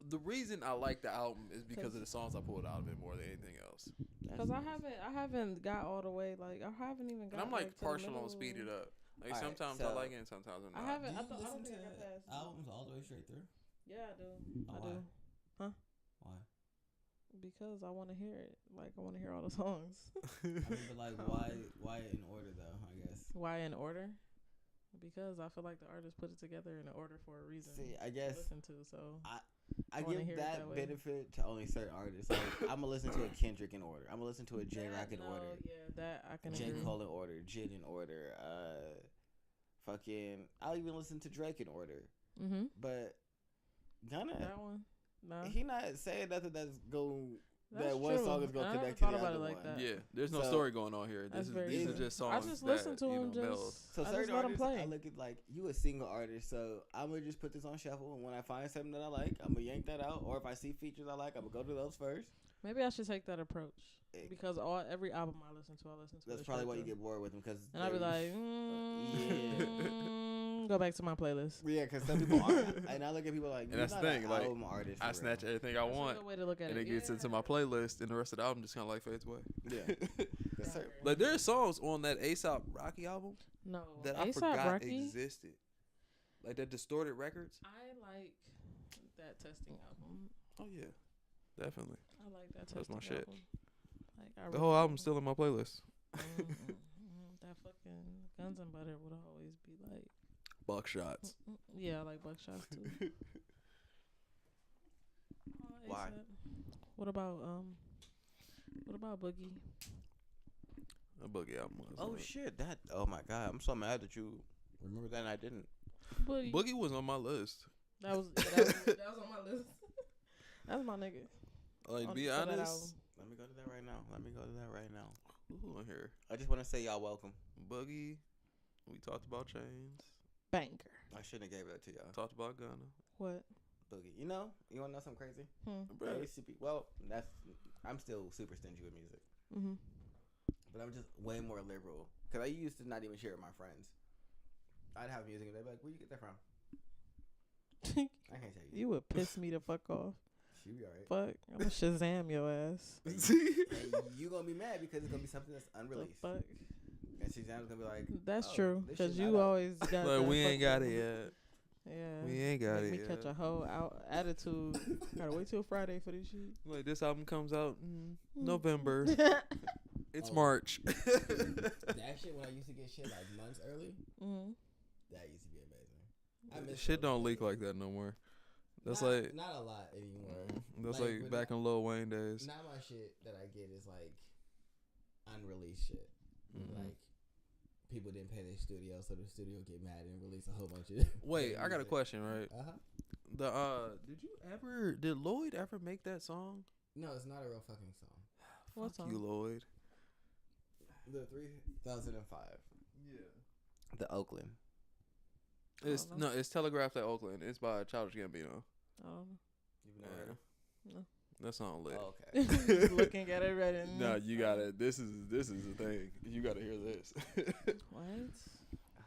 the reason I like the album is because of the songs I pulled out of it more than anything else. Cause I haven't got all the way. Like I haven't even got. And I'm like to the partial on middle. speed it up. Like Alright, sometimes so- I like it and sometimes I'm I not. haven't. I don't think I got past. albums all the way straight through? Yeah, I do. Oh, I why? do. Huh? Why? Because I want to hear it. Like I want to hear all the songs. I mean, but like, why in order though? I guess. Why in order? Because I feel like the artist put it together in order for a reason. See, I to guess listen to. So I wanna give hear it that that way. benefit to only certain artists. Like, I'm gonna listen to a Kendrick in order. I'm gonna listen to a J Rock in order. Yeah, that I can J agree. Cole in order. Jid in order. Fucking. I'll even listen to Drake in order. But Gunna, That one. No. he not saying nothing that's going. That's That one true. song is gonna I connect never to the thought about other it like one. that. Yeah, there's no So- story going on here. That's These true. are just I songs just that listen to you him. know, build. Just So I just certain let him artists, play. I look at like you a single artist, so I'm gonna just put this on shuffle, and when I find something that I like, I'm gonna yank that out. Or if I see features I like, I'm gonna go to those first. Maybe I should take that approach Eh, because every album I listen to That's it probably straight why you through. get bored with them, because And I'll be like, go back to my playlist. yeah, because some people are, and I look at people like, And that's the you're not thing, an like, album artist. I for snatch real. everything I That's a want, good way to look at and it. it gets into my playlist, and the rest of the album just kind of like fades away. Yeah, That's certain- Like there are songs on that A$AP Rocky album No, that I A$AP forgot Rocky, existed, like that Distorted Records. I like that testing album. Oh yeah, definitely. I like that That's testing my shit. album. Like, I The really whole do. album's still in my playlist. That fucking Guns and Butter would always be like, Buckshots. yeah, I like Buckshots too. Why? A$AP. What about Boogie? A Boogie album was. Oh shit! That. Oh my god! I'm so mad that you remember that and I didn't. Boogie. Boogie was on my list. That was on my list. That's my nigga. Like, On- be for that honest. album. Let me go to that right now. Let me go to that right now. Who on here? I just want to say y'all welcome. Boogie. We talked about Chains. Banger. I shouldn't have gave that to y'all. Talked about Gunna. What? Boogie. You know want to know something crazy? I Bruh. used to be, well, I'm still super stingy with music. Mm-hmm. But I'm just way more liberal. Because I used to not even share it with my friends. I'd have music and they'd be like, where you get that from? I can't tell you. You would piss me the fuck off. She be alright. Fuck. I'm gonna Shazam your ass. And you going to be mad because it's going to be something that's The unreleased. fuck. And Shazam's going to be like, That's oh, true. this Because shit you not out. always got. Like, that we ain't got fucking- it yet. Yeah. We ain't got Make it me yet. catch a whole attitude. Gotta wait till Friday for this shit. Like, this album comes out November. It's Oh. March. That shit when I used to get shit like months early, Mm-hmm. that used to be amazing. I miss Shit those don't leak days. like that no more. That's not, like not a lot anymore. that's like, like when back in Lil Wayne days. Now my shit that I get is like unreleased shit. Mhm. Like people didn't pay their studio, so the studio get mad and release a whole bunch of. Wait, I got a question, right? Uh huh. Did Lloyd ever make that song? No, it's not a real fucking song. What Fuck song? you, Lloyd. the 3005. Yeah. The Oakland. It's don't know. it's Telegraphed at Oakland. It's by Childish Gambino. I don't You've Yeah. never heard of know. That song lit. Oh, okay. Just looking at it right in. No, you gotta. This is the thing. You gotta hear this. What?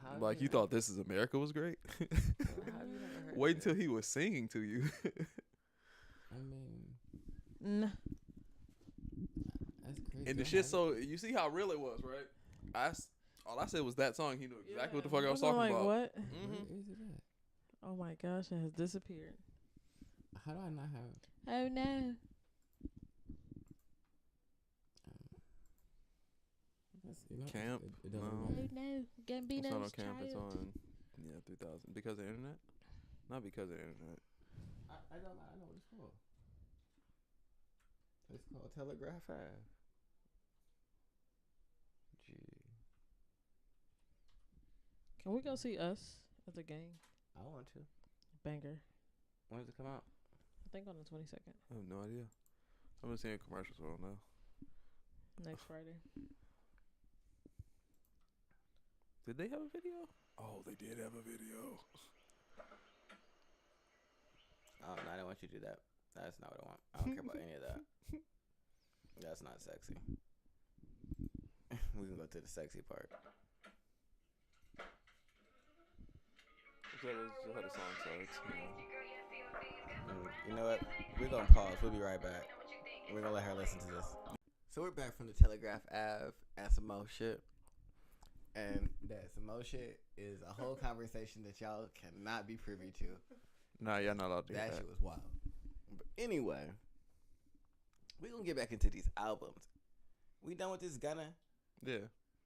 How Like you thought "This Is America" was great. How have you never heard Wait of until he was singing to you. I mean, Nah. that's crazy. And the I shit. haven't- So you see how real it was, right? All I said was that song. He knew exactly what the Yeah. fuck I was Wasn't talking like, about. What? Where Mm-hmm. is it at? Oh my gosh, it has disappeared. How do I not have? Oh no. Camp? It doesn't No. matter. no. Gambino's It's not on camp. It's on 3000 because of the internet. Not because of the internet. I don't know. I know what it's called. It's called Telegraph Ave. Gee. Can we go see Us as a gang? I want to. Banger. When does it come out? I think on the 22nd. I have no idea. I've been seeing commercials for it now. Next Friday. Did they have a video? Oh, they did have a video. Oh, no, I don't want you to do that. That's not what I want. I don't care about any of that. That's not sexy. We can go to the sexy part. How the song starts. You know what? We're going to pause. We'll be right back. We're going to let her listen to this. So we're back from the Telegraph Ave and some more shit. And that some more shit is a whole conversation that y'all cannot be privy to. Nah, y'all not allowed to do That that. shit was wild. But anyway, we're going to get back into these albums. We done with this Gunna? Yeah.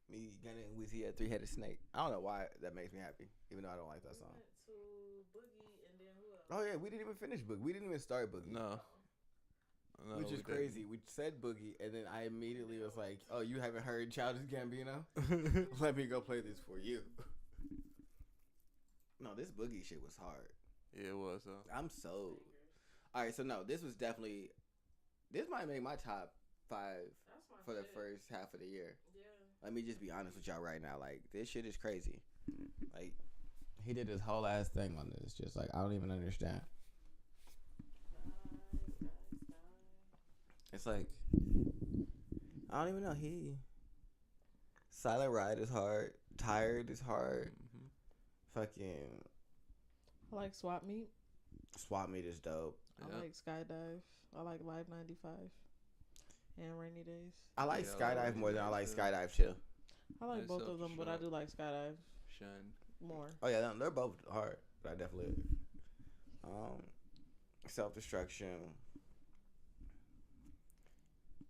Me, Gunna, and Weezy had Three-Headed Snake. I don't know why that makes me happy, even though I don't like that song. To Boogie and then who else? Oh, yeah, we didn't even finish Boogie. We didn't even start Boogie. No. No, Which we is didn't. crazy. We said Boogie, and then I immediately was like, oh, you haven't heard Childish Gambino? Let me go play this for you. No, this Boogie shit was hard. Yeah, it was. I'm so... All right, so no, this was definitely... This might make my top 5 for the first half of the year. Yeah. Let me just be honest with y'all right now. Like, this shit is crazy. Like, he did this whole ass thing on this. Just like, I don't even understand. It's like, I don't even know. Silent Ride is hard. Tired is hard. Fucking I like Swap Meet. Swap Meet is dope. Yeah. I like Skydive. I like Live 95 and Rainy Days. I like Yeah, I like Skydive more than I like Rainy Days, Skydive too. I like Nice both of them, but I self-destruct. do like Skydive Shun. more. Oh yeah, they're both hard. But I definitely Self-Destruction.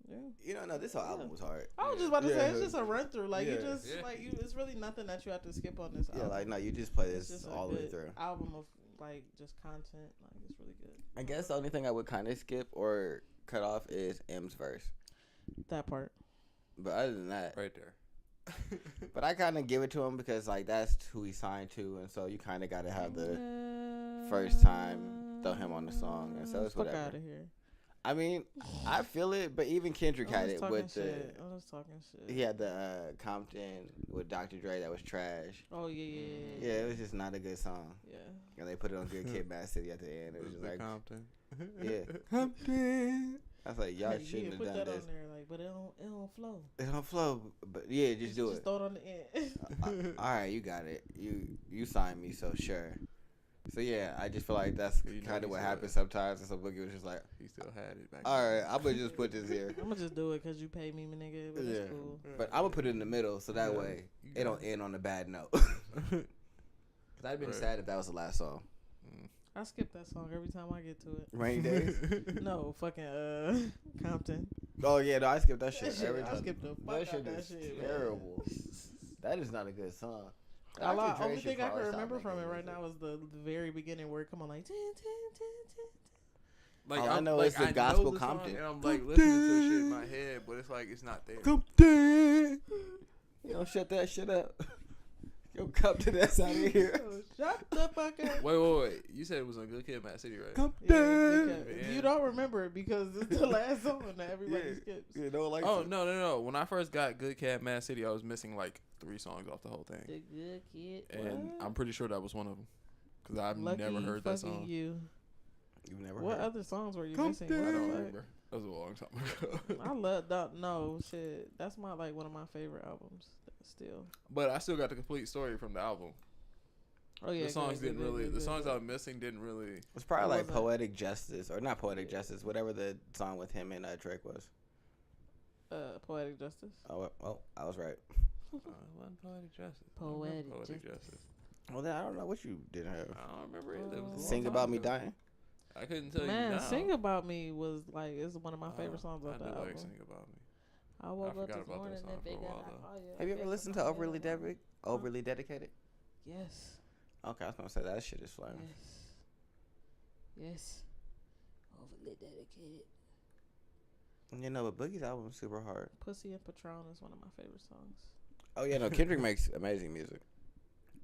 Yeah. You know, no, this whole album was hard. I was just about to say, it's Yeah. just a run through. Like, you Yeah. just, Yeah. like, it's really nothing that you have to skip on this Yeah, album. like no, you just play It's this just a all the way good through. album of, like, just content. Like, it's really good. I guess the only thing I would kind of skip or cut off is M's verse. That part. But other than that, Right there. but I kind of give it to him because like that's who he signed to, and so you kind of got to have the first time throw him on the song, and so it's Fuck whatever. out of here. I mean, I feel it, but even Kendrick had it with the. I'm just talking shit. He had the Compton with Dr. Dre that was trash. Oh, yeah. Yeah, it was just not a good song. Yeah. And they put it on Good Kid, Mad City at the end. It was just like, Compton. yeah, Compton. I was like, y'all Like, shouldn't have put done that this. on there, like, but it don't flow. It don't flow, but yeah, just do Just it. throw it on the end. All right, you got it. You signed me, so sure. So yeah, I just feel like that's You know, kind of he what said- happens sometimes. And so Boogie was just like, He still had it back all right, I'm gonna just put this here. I'm gonna just do it because you paid me, my nigga. But Yeah. it's cool. But I'm gonna put it in the middle, so that Yeah, way you it got don't end on a bad note. Cause I'd been Right. sad if that was the last song. I skip that song every time I get to it. Rainy Days. No, fucking Compton. Oh yeah, no, I skipped that shit That shit, every I time. skipped the fuck That out shit that is shit, man. terrible. That is not a good song. The Dr. Dre only should thing I probably can stop remember from it making right music. now is the very beginning where it come on like tin, tin, tin, tin, tin. Like All I I'm know like, is the I gospel know the song, Compton. and I'm like listening to shit in my head, but it's like it's not there. Compton. You don't shut that shit up. Yo, Compton, that's out of here. Oh, shut the fuck up. Wait. You said it was on Good Kid, Mad City, right? Yeah, Compton. because you don't remember it because it's the last song that everybody Yeah. skips. You don't like Oh it. no! When I first got Good Cat, Mad City, I was missing like 3 songs off the whole thing, The good kid. and What? I'm pretty sure that was one of them, cause I've Lucky never heard that fucking song. You. You've never What heard. other songs were you Compton. missing? I What the don't fuck? remember. That was a long time ago. I love that. No shit. That's my like one of my favorite albums. Still. But I still got the complete story from the album. Oh yeah. The songs good, didn't good, really. good, The good, songs good. I was missing didn't really. It's probably What like was that? Poetic Justice, or not Poetic Justice, whatever the song with him and Drake was. Poetic Justice. Oh, well, I was right. One Poetic Justice. Poetic Justice. Well, then I don't know what you didn't have. I don't remember either. It was a long Sing time About Me ago. Dying. I couldn't tell Man, you now. Sing About Me was like it's one of my favorite songs I off do the album. like Sing About Me. I woke I up forgot this about morning that and song for a figured while, out though. all your Have you ever face listened on to my Overly head. Overly Dedicated? Yes. Okay, I was gonna say that shit is fire. Yes. Overly dedicated. You know, but Boogie's album is super hard. Pussy and Patron is one of my favorite songs. Oh yeah, no, Kendrick makes amazing music.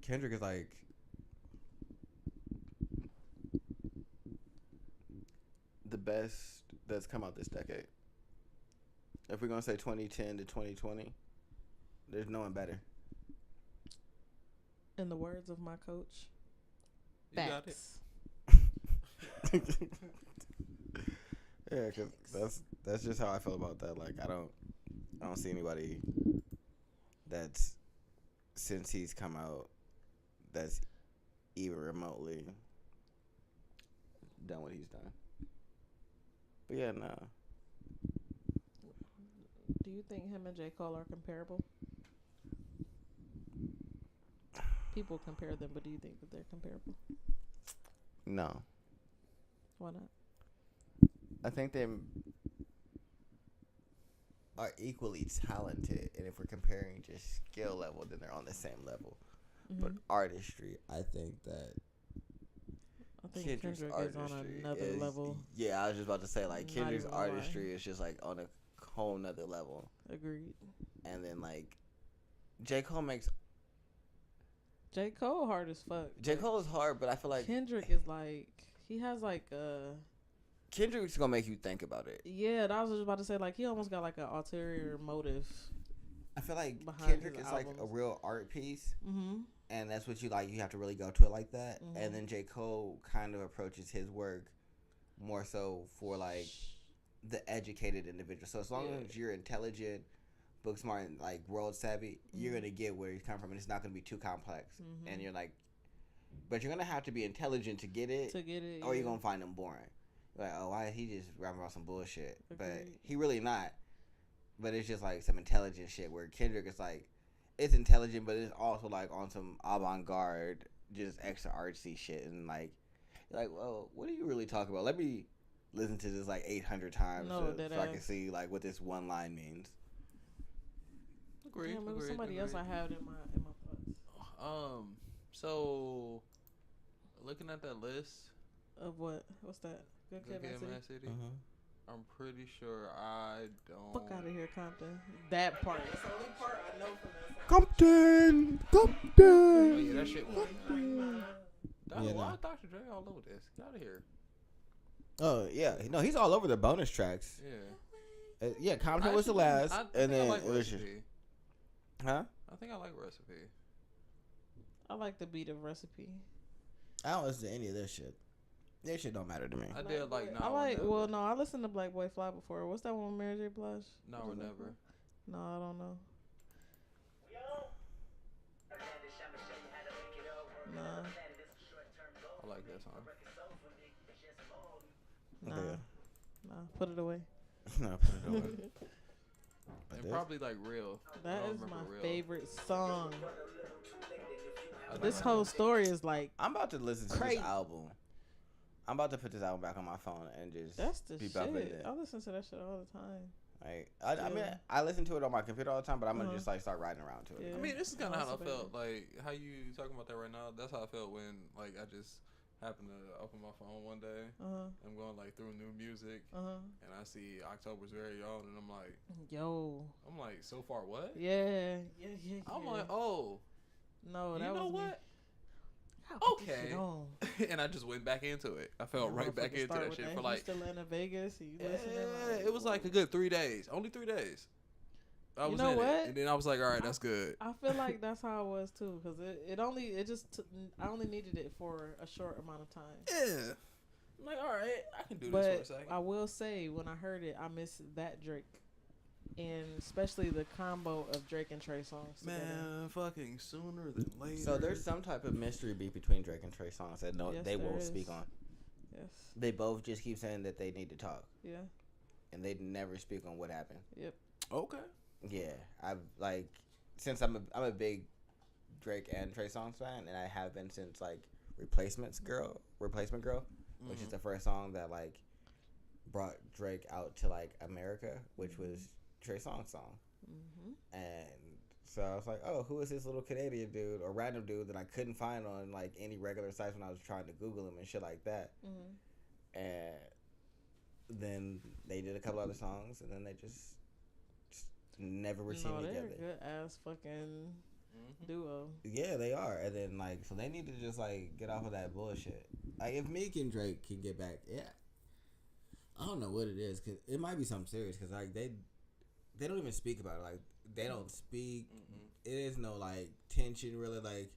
Kendrick is like the best that's come out this decade. If we're gonna say 2010 to 2020, there's no one better. In the words of my coach, You got it. facts. Yeah, cause that's just how I feel about that. Like I don't see anybody that's since he's come out that's even remotely done what he's done. But yeah, nah. Do you think him and J. Cole are comparable? People compare them, but do you think that they're comparable? No. Why not? I think they are equally talented, and if we're comparing just skill level, then they're on the same level. But artistry, I think that I think Kendrick's Kendrick is on artistry another is- level. Yeah, I was just about to say like Not Kendrick's even gonna lie. artistry is just like on a whole nother level, Agreed. and then like J. Cole makes J. Cole hard as fuck. J. but Cole is hard, but I feel like Kendrick is like, he has like Kendrick's gonna make you think about it. yeah, I was just about to say, like, he almost got like an ulterior motive. I feel like Behind Kendrick his is like a albums. real art piece, Mm-hmm. and that's what you like. You have to really go to it like that. Mhm. And then J. Cole kind of approaches his work more so for like the educated individual. So as long Yeah. as you're intelligent, book smart, and like world savvy, you're Mhm. gonna get where he's coming from, and it's not gonna be too complex. Mhm. And you're like, but you're gonna have to be intelligent to get it, To get it, or you're yeah. gonna find him boring. Like, oh, why he just rapping about some bullshit? But Agreed. he really not. But it's just like some intelligent shit. Where Kendrick is like, it's intelligent, but it's also like on some avant-garde, just extra artsy shit, and like, you're like, well, what are you really talking about? Let me listen to this like 800 times No, so dead I can ass. see like what this one line means. Agreed. Damn, it was somebody else I had in my thoughts. So looking at that list, Of what? What's that? Good Good Kid, Kid, Mad Mad City? City. I'm pretty sure I don't. Fuck out of here, Compton. That part. That's the only part I know from that song. Compton, Oh Compton. yeah, that shit. Yeah, Why no. is Dr. Dre all over this? Get out of here. Oh yeah, no, he's all over the bonus tracks. Yeah. Yeah, Compton I was the actually- last, I think and then I like it was just, Recipe. huh? I think I like Recipe. I like the beat of Recipe. I don't listen to any of this shit. This shit don't matter to me. I did like I Now or like. Never. Well, no, I listened to Black Boy Fly before. What's that one with Mary J. Blige? Now What or is that Never. called? No, I don't know. Nah, I like that song. nah, Okay. nah. Put it away. No, put it away. But And this- probably like Real. That I don't is my remember Real. favorite song. I like This that. whole story is like, I'm about to listen to Crazy. this album. I'm about to put this album back on my phone and just that's the be bumping shit. it. I listen to that shit all the time. Like, I mean, Yeah. I listen to it on my computer all the time, but I'm gonna Uh-huh. just like start riding around to it. Yeah. I mean, this is kind of Oh, how I that's a felt. Like how you talking about that right now. That's how I felt when like I just happened to open my phone one day. I'm going like through new music, and I see October's Very Own, and I'm like, so far what? Yeah. I'm like, oh, no, you that know was me. what? I put this Okay. shit on. And I just went back into it. I fell That right back motherfucker into start that with shit for like, Houston, Vegas. You yeah, listening? it was like a good 3 days. Only 3 days. I You was know in what? it, and then I was like, all right, that's good. I feel like that's how it was too, because I only needed it for a short amount of time. Yeah. I'm like, all right, I can do this for a But second. I will say, when I heard it, I missed that Drake, and especially the combo of Drake and Trey songs together. Man, fucking sooner than later. So there's some type of mystery beat between Drake and Trey Songz that Yes, they there won't is. speak on. Yes. They both just keep saying that they need to talk, Yeah. and they never speak on what happened. Yep. Okay. Yeah, I've like since I'm a big Drake and Trey Songz fan, and I have been since like Replacement Girl, which is the first song that like brought Drake out to like America, which was Trey Songz song. And so I was like, oh, who is this little Canadian dude or random dude that I couldn't find on like any regular sites when I was trying to Google him and shit like that. And then they did a couple other songs, and then they just never were seen No, they're together. a good ass fucking duo. Yeah, they are. And then like, so they need to just like get off of that bullshit. Like, if Meek and Drake can get back, yeah. I don't know what it is, cause it might be something serious. Cause like they don't even speak about it. Like they don't speak. It is no like tension really. Like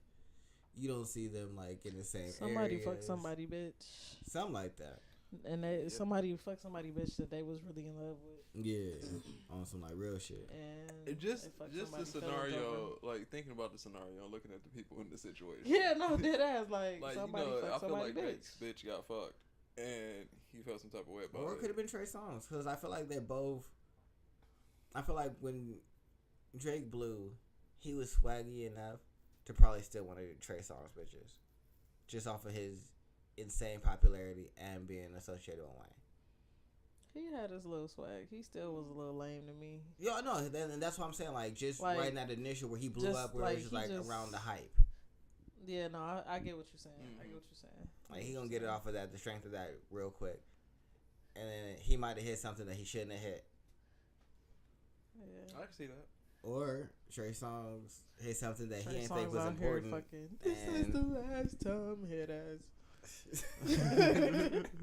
you don't see them like in the same. Somebody areas. fuck somebody, bitch. Something like that. And somebody fuck somebody, bitch, that they was really in love with. Yeah, on some like real shit. And It just they fuck the somebody, scenario, like thinking about the scenario, looking at the people in the situation. Yeah, no, dead ass. Like Like, somebody you know, fuck I feel somebody, like bitch. Drake's bitch got fucked, and he felt some type of way about Or it it. could have been Trey Songz, because I feel like they're both. I feel like when Drake blew, he was swaggy enough to probably still want to do Trey Songz bitches, just off of his insane popularity and being associated with Wayne. He had his little swag. He still was a little lame to me. Yeah, no, and that's what I'm saying. Like, just Like, right in that initial where he blew just, up, where like, it was just he like just- around the hype. Yeah, no, I get what you're saying. I get what you're saying. Like, he gonna get it off of that, the strength of that, real quick. And then he might have hit something that he shouldn't have hit. Yeah. I can see that. Or Trey Songz hit something that Trey he didn't think Songz was out here important. fucking, this is the last time hit us.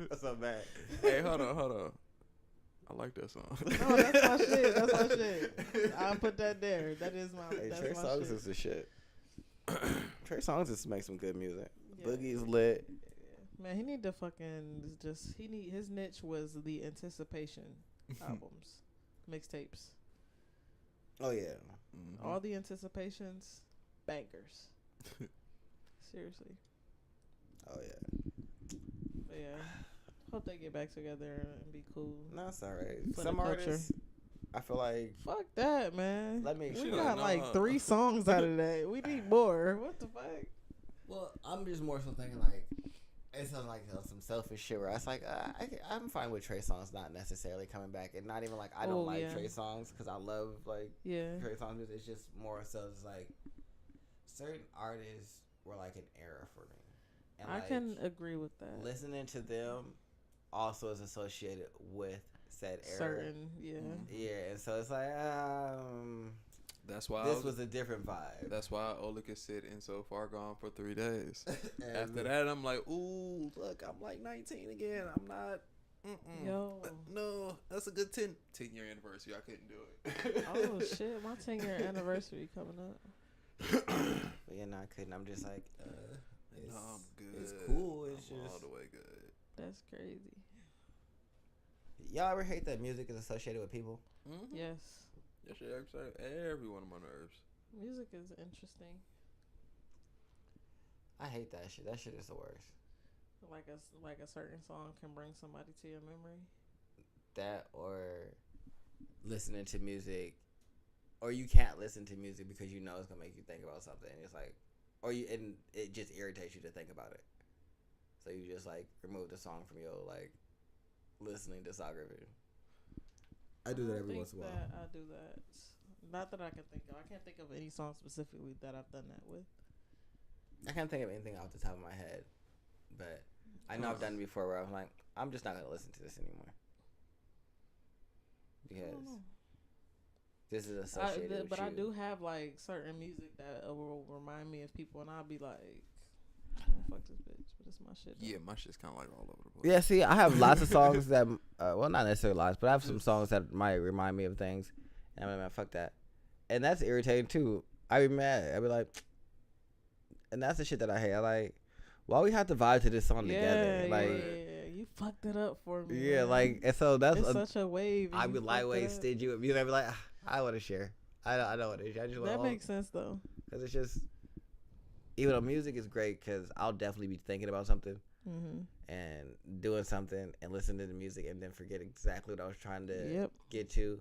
That's so bad. Hey, hold on. I like that song. No, that's my shit. That's my shit. I'll put that there. That is my. Hey, That's Trey my Songz shit. is the shit. Trey Songz just makes some good music. Yeah. Boogie's lit. Man, he need to fucking just. His niche was the anticipation albums, mixtapes. Oh yeah. Mhm. All the anticipations, bangers. Seriously. Oh yeah. But yeah. Hope they get back together and be cool. No, it's alright. For Some the culture. artists, I feel like. Fuck that, man. Let me. We She got like, like nah. 3 songs out of that. We need more. What the fuck? Well, I'm just more so thinking like, It's on like some selfish shit where it's like I'm fine with Trey Songz not necessarily coming back, and not even like I don't Oh, like yeah. Trey Songz because I love like Yeah. Trey Songz music. It's just more so it's like certain artists were like an era for me, and I like, can agree with that. listening to them also is associated with said era. Certain, yeah. Yeah, and so it's like That's why this was a different vibe. That's why Ola could sit in So Far Gone for 3 days. And After that, I'm like, ooh, look, I'm like 19 again. I'm not. Yo. No, that's a good 10-year anniversary. I couldn't do it. Oh shit, my 10-year anniversary coming up. But yeah, no, I couldn't. I'm just like, No, I'm good. it's cool. It's I'm all just the way good. That's crazy. y'all ever hate that music is associated with people? Mm-hmm. Yes. That shit upset everyone on my nerves. Music is interesting. I hate that shit. That shit is the worst. Like a certain song can bring somebody to your memory. That or listening to music, or you can't listen to music because you know it's gonna make you think about something. It's like, and it just irritates you to think about it. So you just like remove the song from your like listening discography. I do that don't every think once in a while. that I do that. Not that I can think of. I can't think of any song specifically that I've done that with. I can't think of anything off the top of my head, but I know I've done it before where I'm like, I'm just not gonna listen to this anymore I because don't know. this is associated with But you. I do have like certain music that will remind me of people, and I'll be like, oh, "Fuck this bitch," but it's my shit. Though. Yeah, my shit's kind of like all over the place. Yeah, see, I have lots of songs that, well, not necessarily lots, but I have some songs that might remind me of things, and I'm like, man, fuck that, and that's irritating too. I be mad. I be like, and that's the shit that I hate. I like, why we have to vibe to this song together? Like, yeah, you fucked it up for me. yeah, man. like, and so that's it's such a wave. I and be you lightweight, fucked it up. stingy with music. I be like, I want to share. I don't want to share. I just want That makes sense though. because it's just, even though music is great, because I'll definitely be thinking about something. Mm-hmm. And doing something and listening to the music and then forget exactly what I was trying to Yep. get to,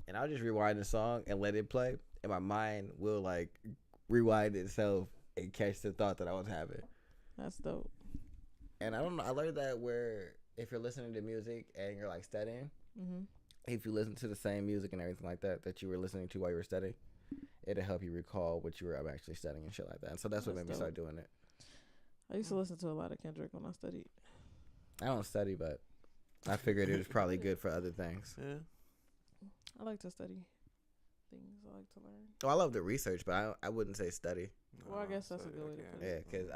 and I'll just rewind the song and let it play, and my mind will like rewind itself and catch the thought that I was having. That's dope. And I don't know, I learned that where if you're listening to music and you're like studying, Mm-hmm. if you listen to the same music and everything like that you were listening to while you were studying, it'll help you recall what you were actually studying and shit like that. And so that's what That's made me start dope. doing it. I used to listen to a lot of Kendrick when I studied. I don't study, but I figured it was probably good for other things. Yeah. I like to study things. I like to learn. Well, I love the research, but I wouldn't say study. Well, I guess that's a good way to put Yeah, it. because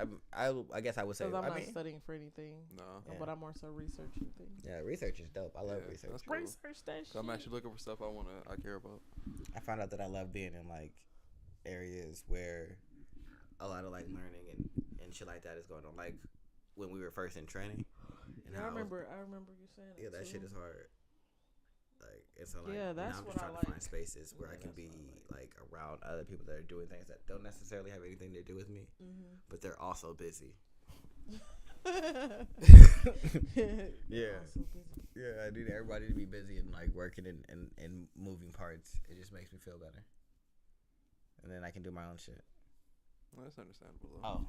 I guess I would say. Because I'm I not mean, studying for anything, No. Yeah. but I'm more so researching things. yeah, research is dope. I love Yeah, research. that's cool. Research that So I'm shit. actually looking for stuff I care about. I found out that I love being in like areas where a lot of like learning and shit like that is going on. Like when we were first in training. And Yeah, I how remember you saying Yeah, that too. shit is hard. Like it's so like Yeah, that's now I'm what just I trying to find like. spaces where I Yeah, can that's be what I like around other people that are doing things that don't necessarily have anything to do with me, Mhm. but they're also busy. Yeah. Also busy. Yeah, I need everybody to be busy and like working and moving parts. It just makes me feel better. And then I can do my own shit. Well, that's understandable. Though. Oh,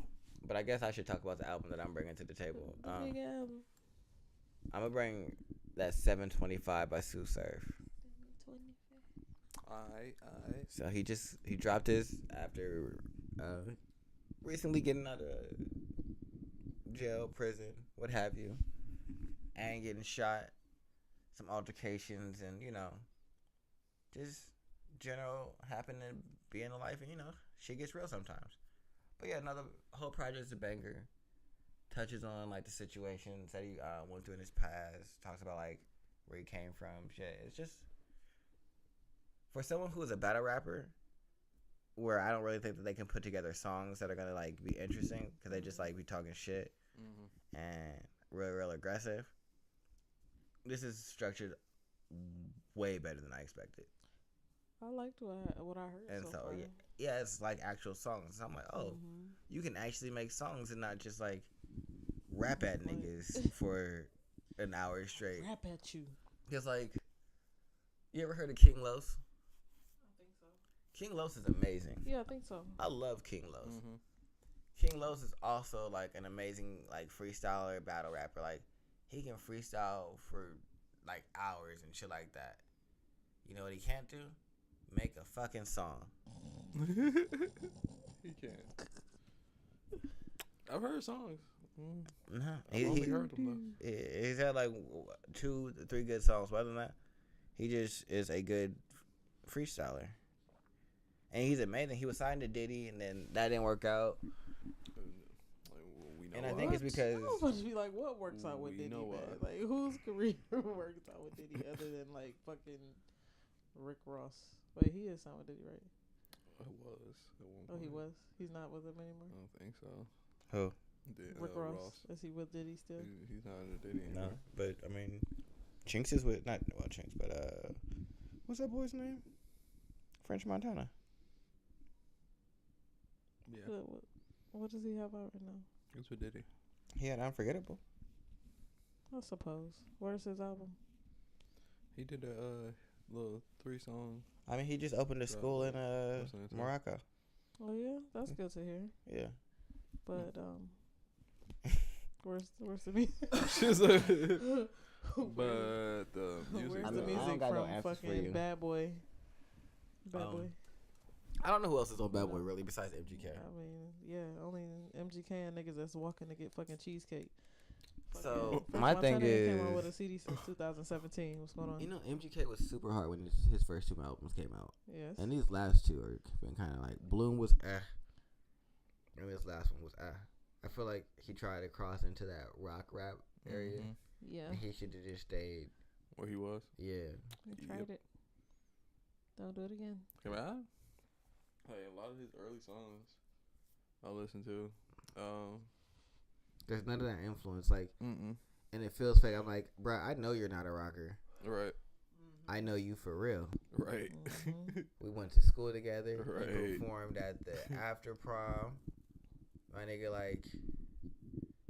but I guess I should talk about the album that I'm bringing to the table. The big album. I'm gonna bring that 725 by Sue Surf. Alright. So he dropped his after recently getting out of jail, prison, what have you, and getting shot, some altercations, and just general happen to be in the life, and shit gets real sometimes. But yeah, another whole project's a banger. Touches on like the situations that he went through in his past. Talks about like where he came from. Shit, it's just for someone who is a battle rapper, where I don't really think that they can put together songs that are gonna like be interesting because they just like be talking shit and real aggressive. This is structured way better than I expected. I liked what I heard. And so far. yeah, it's like actual songs. So I'm like, oh, Mhm. you can actually make songs and not just like rap at niggas for an hour straight. Rap at you. Cause like, you ever heard of King Los? I think so. King Los is amazing. Yeah, I think so. I love King Los. Mm-hmm. King Los is also like an amazing like freestyler, battle rapper. Like he can freestyle for like hours and shit like that. You know what he can't do? Make a fucking song. He can't. I've heard songs. No, I've only heard them he's had like 2 to 3 good songs. But other than that, he just is a good freestyler, and he's amazing. He was signed to Diddy, and then that didn't work out. We know And I why. think it's because I was supposed to be like, what works out with We Diddy, know man? why. Like, whose career works out with Diddy other than like fucking Rick Ross? Wait, he is signed with Diddy, right? It was. At one Oh, he point. was. He's not with him anymore. I don't think so. who? Rick Ross. Is he with Diddy still? He's not in the Diddy No, anymore. but I mean, Chinks is with not well Chinks, but what's that boy's name? French Montana. Yeah, What does he have out right now? it's with Diddy. He had Unforgettable. I suppose. Where's his album? He did a little 3-song. I mean, he just opened a school in Listen to it. Morocco. Oh yeah, that's good to hear. Yeah. But where's the music? She's like, but the music. Where's I the mean, I music don't got no from? answers for Fucking you. Bad Boy. Bad Boy. I don't know who else is on Bad Boy really besides MGK. I mean, yeah, only MGK and niggas that's walking to get fucking cheesecake. So, French my thing Montana ain't came out is- with a CD since 2017. What's going on? You know, MGK was super hard when his first 2 albums came out, Yes. and these last 2 are been kind of like Bloom was and this last one was I feel like he tried to cross into that rock rap area, Yeah. and he should have just stayed. Where he was. Yeah. We tried it. Don't do it again. Hey, man, hey, a lot of his early songs I listen to. There's none of that influence, like, Mm-mm. and it feels fake. I'm like, bruh, I know you're not a rocker. Right. I know you for real. Right. Mhm. We went to school together. Right. We performed at the after prom. My nigga, like,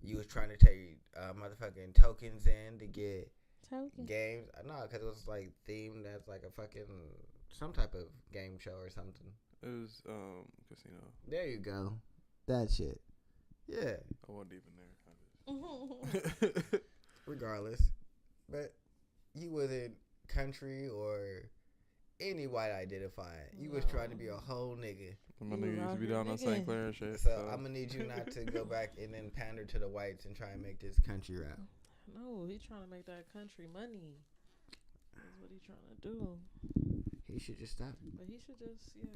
you was trying to take motherfucking tokens in to get Token. games. No, because it was like themed as like a fucking some type of game show or something. It was casino. There you go. That shit. Yeah. I wasn't even there. Regardless, but you wasn't country or any white identifying. You was trying to be a whole nigga. My You nigga used out to be here down on nigga. St. Clair and shit. So I'm gonna need you not to go back and then pander to the whites and try and make this country rap. No, he trying to make that country money. That's what he trying to do. He should just stop. But he should just be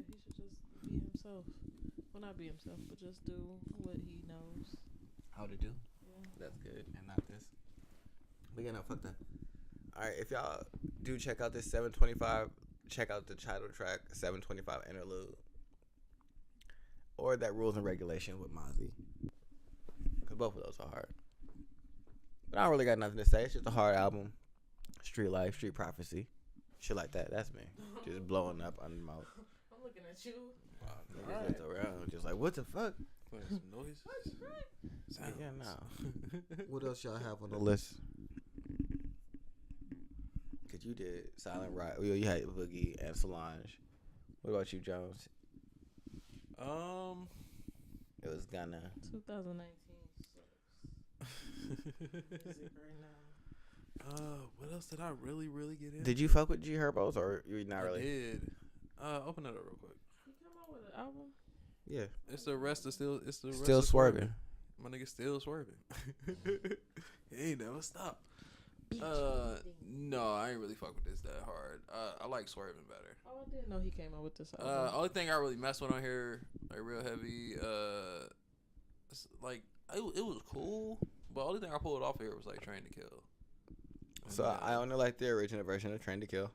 himself. Well, not be himself, but just do what he knows. How to do? Yeah. That's good, and not this. But yeah, no, fuck that. All right, if y'all do check out this 725, check out the title track 725 interlude, or that Rules and Regulations with Mozzie, because both of those are hard. But I don't really got nothing to say. It's just a hard album. Street life, street prophecy, shit like that. That's me, just blowing up under my mouth. I'm looking at you. Niggas looked around, just like, what the fuck? Playing some noises. Sounds. Yeah, no. What else y'all have on the list? Cause you did Silent Ride. Well, you had Boogie and Solange. What about you, Jones? It was Gunna. 2019 sucks. Music right now. What else did I really get into? Did you fuck with G Herbo's or you not really? I did. Open it up real quick. He come out with an album. Yeah. It's the rest of still. It's the rest Still of swerving. My nigga still swerving. He ain't never stop. No, I ain't really fuck with this that hard. I like swerving better. Oh, I didn't know he came out with this album. Only thing I really messed with on here, like real heavy, it's like it was cool, but only thing I pulled off here was like Train to Kill. So I only like the original version of Train to Kill.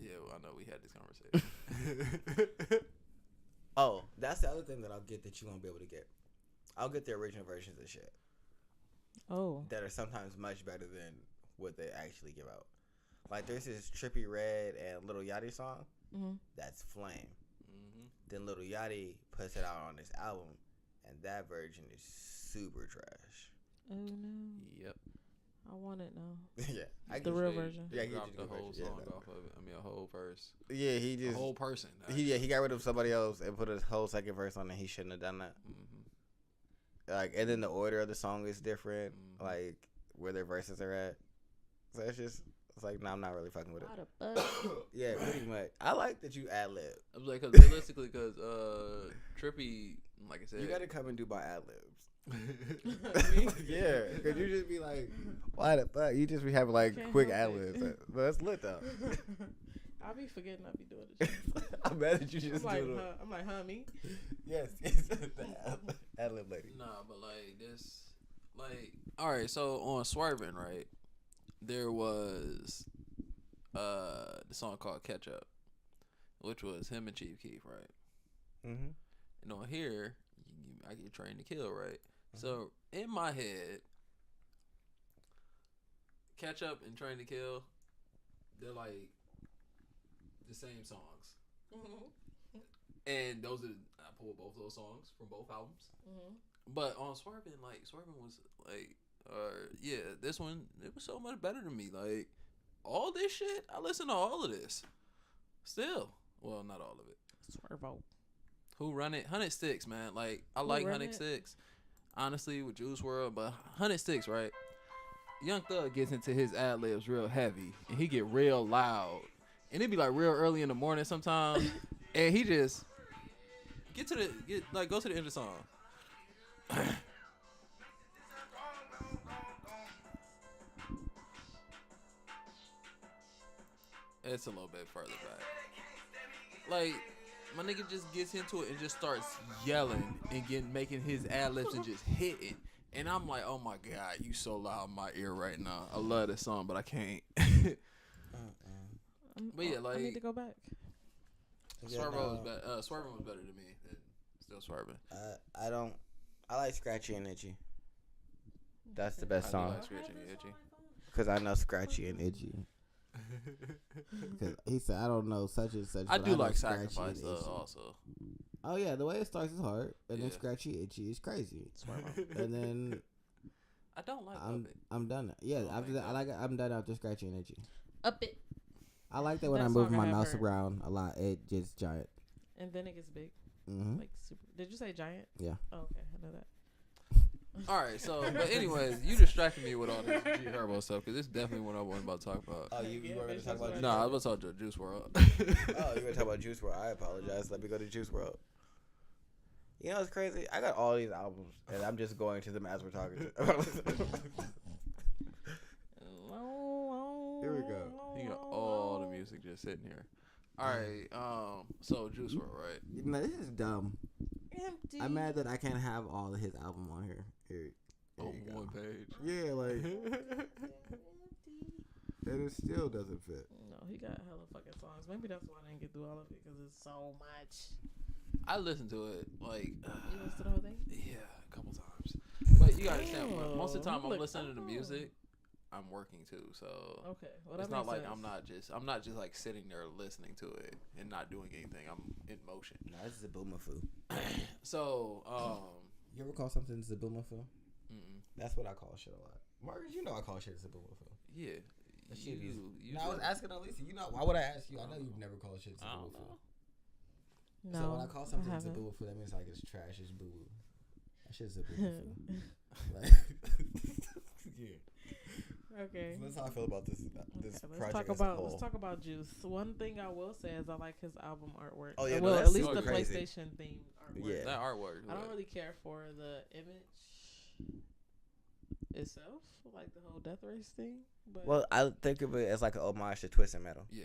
Yeah, well, I know we had this conversation. Oh, that's the other thing that I'll get that you won't be able to get. I'll get the original versions of shit Oh. that are sometimes much better than what they actually give out. Like there's this Trippie Redd and Lil Yachty song. Mm-hmm. That's Flame. Mm-hmm. Then Lil Yachty puts it out on this album, and that version is super trash. Oh no. Yep. I want it now. Yeah, I The get real you. version. Yeah, I get Dropped you the the whole version. song Yeah, no. off of it. I mean, a whole verse. Yeah, he A just whole person. he got rid of somebody else and put a whole second verse on it. He shouldn't have done that. Mm-hmm. Like, and then the order of the song is different, Mhm. like where their verses are at. So it's like, nah, I'm not really fucking with it. Out of buzz. Yeah, pretty much. I like that you ad lib. I was like, cause realistically, cause Trippie, like I said, You gotta come and do my ad libs. Me? Yeah, because you just be like, why the fuck? You just be having like Can't quick help ad it. libs. But that's lit though. I be forgetting I be doing the shit. I'm mad that you I'm just like, do it. I'm like, huh, me? Yes, ad lib lady. nah, but like this, like, all right. So on Swerving, right, there was the song called Catch Up, which was him and Chief Keef, right? Mm-hmm. And on here, I get Trained to Kill, right? So in my head, Catch Up and Train to Kill, they're like the same songs. And those are, I pulled both those songs from both albums. But on Swerving, like, Swerving was like, yeah, this one, it was so much better than me. Like, all this shit, I listen to all of this. Still. Well, not all of it. Swervo. Who Run It? 100 Sticks, man. Like, I Who like Run 100 It? Sticks. Honestly, with Juice WRLD, but 100 Sticks, right? Young Thug gets into his ad libs real heavy, and he get real loud, and it be like real early in the morning sometimes, and he just go to the end of the song. It's a little bit further back. Like, my nigga just gets into it and just starts yelling and making his ad libs and just hitting. And I'm like, oh my God, you so loud in my ear right now. I love this song, but I can't. But yeah, like, I need to go back. Swerving was better than me. Still Swerving. I like Scratchy and Itchy. That's the I best do song. like Scratchy and Itchy. Because I know Scratchy and Itchy. Because he said, I don't know such and such. I but do know like Scratchy and Sacrifice Itchy. also. Oh yeah, the way it starts is hard, and then Yeah. Scratchy Itchy is crazy, Swervo. and then I don't like I'm Up It. I'm done. Yeah, Oh after my that, God. I'm done after Scratchy and Itchy. Up it. I like that when That I move song I my have mouse heard. around a lot. It just giant. And then it gets big. Mm-hmm. Like super. Did you say giant? Yeah. Oh, okay. I know that. All right, so, but anyways, you distracted me with all this G Herbo stuff, because it's definitely what I was about to talk about. Oh, you were going to talk about? No, I was about to talk to Juice WRLD. Oh, you were talking about Juice WRLD. I apologize. Let me go to Juice WRLD. You know, it's crazy. I got all these albums, and I'm just going to them as we're talking. Here we go. He got all the music just sitting here. All right. So Juice WRLD, right? Man, this is dumb. Empty. I'm mad that I can't have all of his album on here. Here On you go. one page. Yeah, like, and it still doesn't fit. No, he got hella fucking songs. Maybe that's why I didn't get through all of it because it's so much. I listened to it like You listened to the whole thing? yeah, a couple times. But you gotta understand, most of the time I'm listening to music, I'm working too. So Okay, well, it's that not makes like sense. I'm not just like sitting there listening to it and not doing anything. I'm in motion. Nah, this is a boomerfoo. So You ever call something Zaboomafoo? mm-mm. That's what I call shit a lot. Marcus, you know I call shit Zaboomafoo. yeah, That shit is. you No, I was do. asking Elisa. You know, why would I ask you? I know you've never called shit I don't Zaboomafoo. know. No, So when I call something haven't. Zaboomafoo, that means like it's trash, it's boo boo. That shit's Zaboomafoo. Like, yeah. Okay. So that's how I feel about this Okay, project as a whole. let's talk about Juice. One thing I will say is I like his album artwork. Oh, yeah, no, well, that's at least super the crazy. PlayStation themed artwork. Yeah. That artwork. I don't really care for the image itself, like the whole Death Race thing. But Well, I think of it as like an homage to Twisted Metal. Yeah.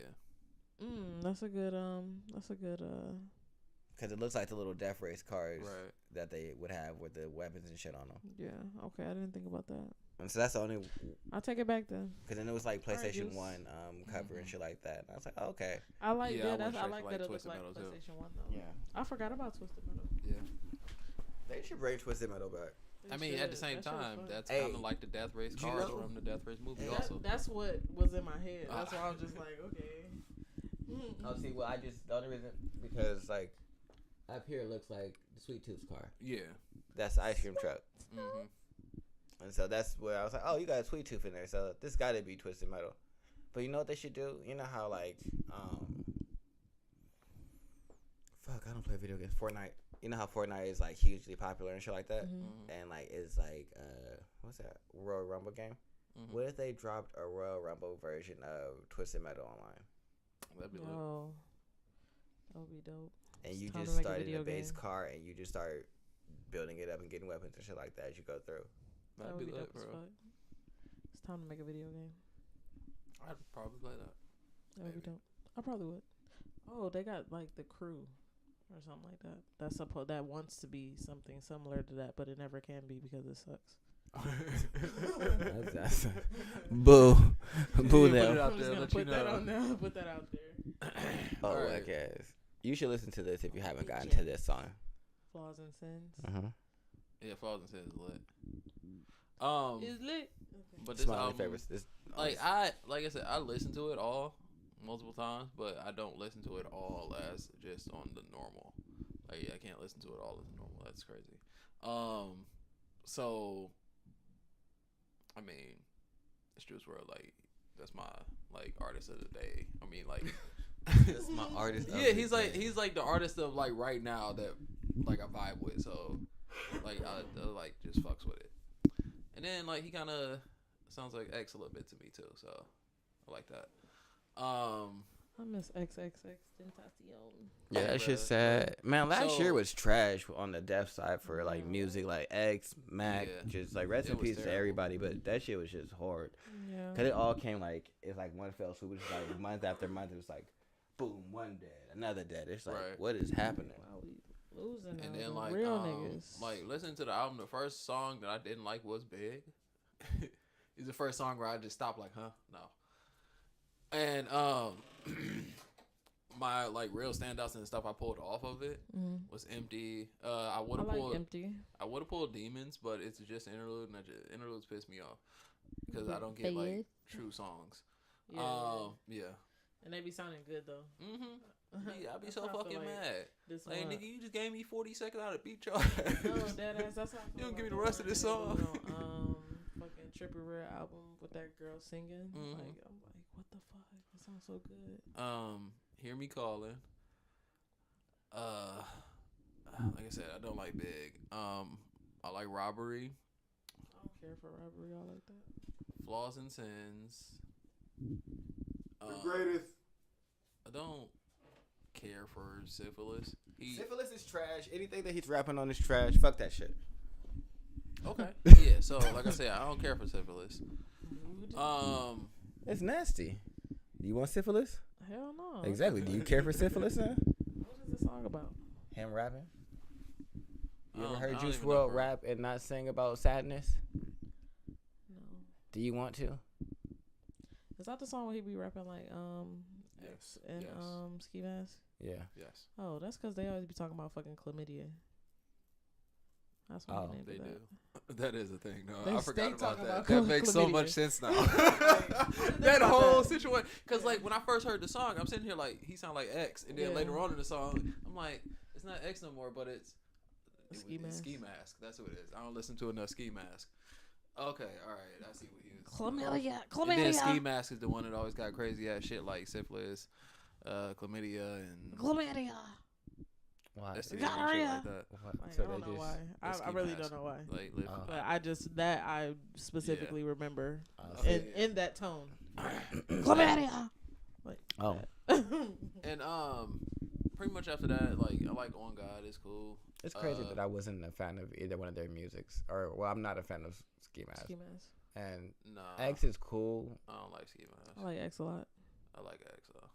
that's a good Because it looks like the little Death Race cars Right. that they would have with the weapons and shit on them. yeah. Okay, I didn't think about that. And so that's the only. I'll take it back then. Because then it was like Alright, PlayStation Juice. 1 cover and shit like that. And I was like, oh, okay. I like Yeah, I that. went I straight like for, that like, it looks Twisted like Metal, too. PlayStation 1 though. Yeah. I forgot about Twisted Metal. Yeah. They should bring Twisted Metal back. They I mean, at the should. same That shit was time, fun. that's Hey, kind of like the Death Race did you cars know- from the Death Race movie. Hey, Also, That's what was in my head. That's why I was just like, okay. Oh, see, well, the only reason, because, like, up here it looks like the Sweet Tooth's car. yeah. That's the ice cream truck. Mm-hmm. And so that's where I was like, oh, you got a Sweet Tooth in there. So this got to be Twisted Metal. But you know what they should do? You know how, like, fuck, I don't play video games. Fortnite. You know how Fortnite is, like, hugely popular and shit like that? Mm-hmm. And, like, it's like, what's that? Royal Rumble game? Mm-hmm. What if they dropped a Royal Rumble version of Twisted Metal online? That'd be lit. Yo, that would be dope. And It's you time to just make a start in the video base game. car and you just start building it up and getting weapons and shit like that as you go through. That That'd would be be lit, dope as bro. fuck. It's time to make a video game. I'd probably play that. That would be Maybe. dope. I probably would. Oh, they got like the Crew or something like that. That wants to be something similar to that, but it never can be because it sucks. That's boo. Boo Yeah, put it them. out I'm just there, gonna let you put that know. on there. Put that out there. Oh, Alright. I guess. You should listen to this if you haven't gotten Yeah. to this song. Flaws and sins. Uh-huh. Yeah, Falls and Sins is lit. It's lit. Okay. But It's this my only album, favorite. This, like I said, I listen to it all multiple times, but I don't listen to it all as just on the normal. Like I can't listen to it all as normal. That's crazy. So I mean, it's Juice WRLD. Like that's my like artist of the day. I mean, like That's my artist. of yeah, the he's like the artist of like right now that like I vibe with. So like I like just fucks with it. And then like he kind of sounds like X a little bit to me too. So I like that. I miss XXX Tentacion. Yeah, that Bruh. shit's sad. Man, last So- year was trash on the deaf side for like music, like X, Mac, Yeah. just like rest It in was peace to terrible. everybody. But that shit was just hard. Yeah. Cause it all came like it's like one fell swoop. It's like month after month. It was like, boom, one dead, another dead. It's like, Right. what is happening? Wow, we losing And now, then the like real niggas. like listening to the album, the first song that I didn't like was Big. It's the first song where I just stopped like, huh? No. And my like real standouts and stuff I pulled off of it was Empty. I would I have like pulled Empty. I would have pulled Demons, but it's just an interlude, and interludes piss me off because I don't get like true songs. Yeah. Yeah. And they be sounding good though. Yeah, I'd be That's so how I feel fucking like mad. This Like, one. nigga, you just gave me 40 seconds out of beat your No, deadass. That's how I You feel don't give me about the rest of this one that song. was on, fucking Trippie Redd album with that girl singing. Mhm. Like I'm like, what the fuck? That sounds so good. Hear Me Calling. Like I said, I don't like Big. I like Robbery, I don't care for robbery. I like that. Flaws and Sins. greatest. I don't care for Syphilis. Syphilis is trash. Anything that he's rapping on is trash. Fuck that shit. Okay. Yeah, so like I said, I don't care for Syphilis. It's nasty. Do you want syphilis? Hell no. Exactly. Do you care for syphilis, huh? What is this song about? Him rapping? You ever I heard don't Juice even know WRLD for- rap and not sing about sadness? No. Do you want to? Is that the song where he be rapping like Yes. and Yes. Ski Mask? Yeah. Yes, Oh, that's because they always be talking about fucking chlamydia. That's why Oh. they named they it do. that. That is a thing. No, They I stay forgot about talking that. about That makes so chlamydia. much sense now. That That whole that. situation, because like when I first heard the song, I'm sitting here like he sound like X, and then Yeah. later on in the song, I'm like, it's not X no more, but it's Ski it's Mask. Ski Mask. That's who it is. I don't listen to enough Ski Mask. Okay, all right, I see what he was. Chlamydia. And then Ski Mask is the one that always got crazy ass shit like syphilis, chlamydia, and Chlamydia. Why? STD and shit like that. Like, So I don't they know just- why. I Ski really Mask. don't know why. Like, live Oh. But I just that I specifically remember Okay. in that tone. Chlamydia. Like Oh. And pretty much after that, like I like On God, it's cool. It's crazy that I wasn't a fan of either one of their musics. Or, well, I'm not a fan of Ski Mask. Ski Mask. And Nah, X is cool. I don't like Ski Mask. I like X a lot. I like X though.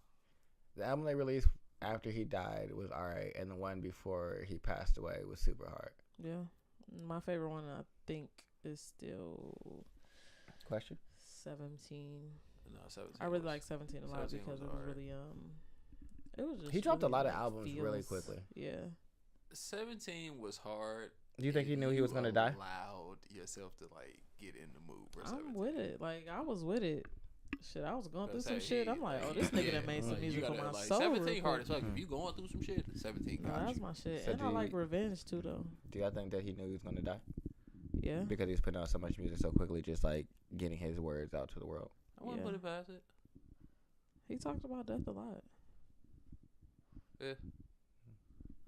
The album they released after he died was alright. And the one before he passed away was super hard. Yeah. My favorite one I think is still Question? 17. No, 17 I really was- like 17 a lot 17 because was it was alright. really it was just He dropped a really, lot of like, albums really feels- quickly. Yeah. 17 was hard. Do you think he knew he was going to die? Allowed yourself to like get in the mood for I'm 17. with it. Like I was with it. Shit, I was going through Gotta some say, shit. I'm like, oh, this nigga done made some like, you music for gotta, my like, soul. 17 real hard as quick. fuck. If you going through some shit, 17 No, got that's you. my shit. So And do I you- like revenge too, though. Do y'all think that he knew he was going to die? Yeah. Because he was putting out so much music so quickly, just like getting his words out to the world. I wouldn't Yeah. put it past it. He talked about death a lot. Yeah.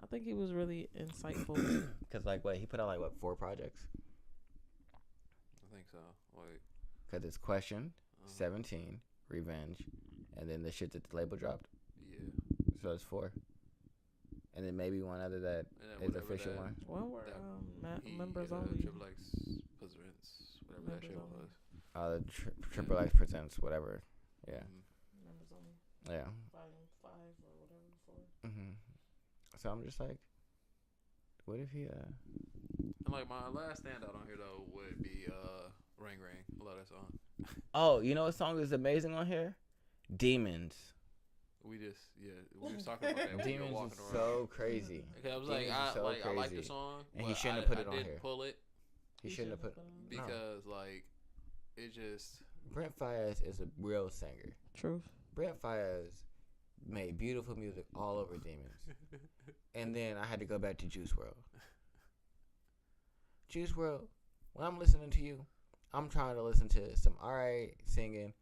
I think he was really insightful. Because, like, what? He put out, like, what, 4 projects? I think so. Like, Because it's Question, uh, 17, Revenge, and then the shit that the label dropped. yeah. So it's 4. And then maybe one other that And then is whatever official that- one. One were that he members and, only. Triple X Presents, whatever that Members shit only. was. The Triple X Presents, whatever. Yeah. Mhm. Members only. Yeah. Volume 5 or whatever before. hmm So I'm just like, what if he, And like my last standout on here though would be Ring Ring. I love that song. Oh, you know what song is amazing on here? Demons. We was talking about that when we were Demons walking is around. so crazy. Okay, I was Demons like, is so I like the crazy. song, And he but shouldn't have I put it on didn't here. pull it He shouldn't have put. on. No. because like it just Brent Faiyaz is a real singer. Truth. Brent Faiyaz made beautiful music all over Demons. And then I had to go back to Juice WRLD. Juice WRLD, when I'm listening to you, I'm trying to listen to some alright singing,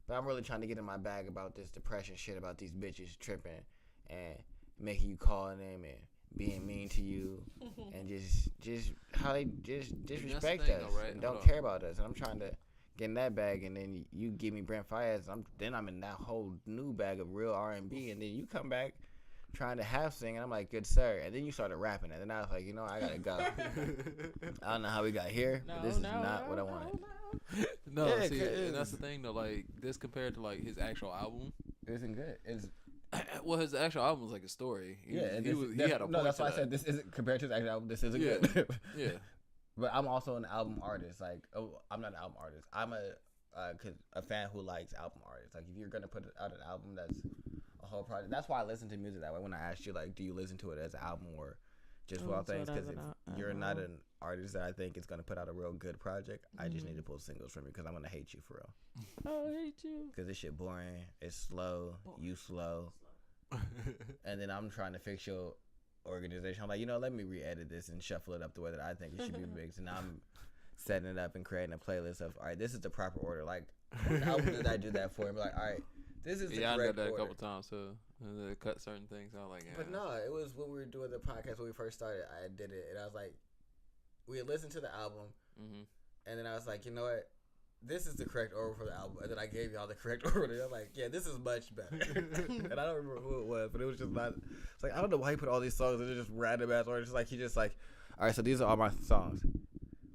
but I'm really trying to get in my bag about this depression shit about these bitches tripping and making you calling them and being mean to you and just how they just disrespect thing, us though, right? and Hold don't on. care about us. And I'm trying to get in that bag, and then you give me Brent Faiyaz. Then I'm in that whole new bag of real R&B, and then you come back trying to have sing, and I'm like, good sir. And then you started rapping, and then I was like, you know, I gotta go. I don't know how we got here, but this is not what I wanted. no. Yeah, See, 'cause and that's the thing though. Like this compared to like his actual album. It isn't good. It's Well, his actual album was like a story. He had a point. no. That's to why I that. said this isn't compared to the actual album. This isn't Yeah. good. Yeah. But I'm also an album artist. Like, oh, I'm not an album artist. I'm a fan who likes album artists. Like, if you're gonna put out an album that's a whole project, that's why I listen to music that way. When I asked you, like, do you listen to it as an album or just I for all listen to things? it as Because an if you're not an artist that I think is gonna put out a real good project, I just need to pull singles from you because I'm gonna hate you for real. I hate you. Because this shit boring. It's slow. You slow. And then I'm trying to fix your organization. I'm like, you know, let me re-edit this and shuffle it up the way that I think it should be mixed. And I'm setting it up and creating a playlist of, all right, this is the proper order. Like, what album did I do that for? And be like, all right, this is the Yeah, I did correct that a order. couple times too. And they cut certain things out. Like, yeah. But no, it was when we were doing the podcast when we first started. I did it, and I was like, we had listened to the album, and then I was like, you know what? This is the correct order for the album. And then I gave y'all the correct order. I'm like, yeah, this is much better. And I don't remember who it was, but it was just not. It's like, I don't know why he put all these songs in just random ass order. Just like, he just like, all right, so these are all my songs.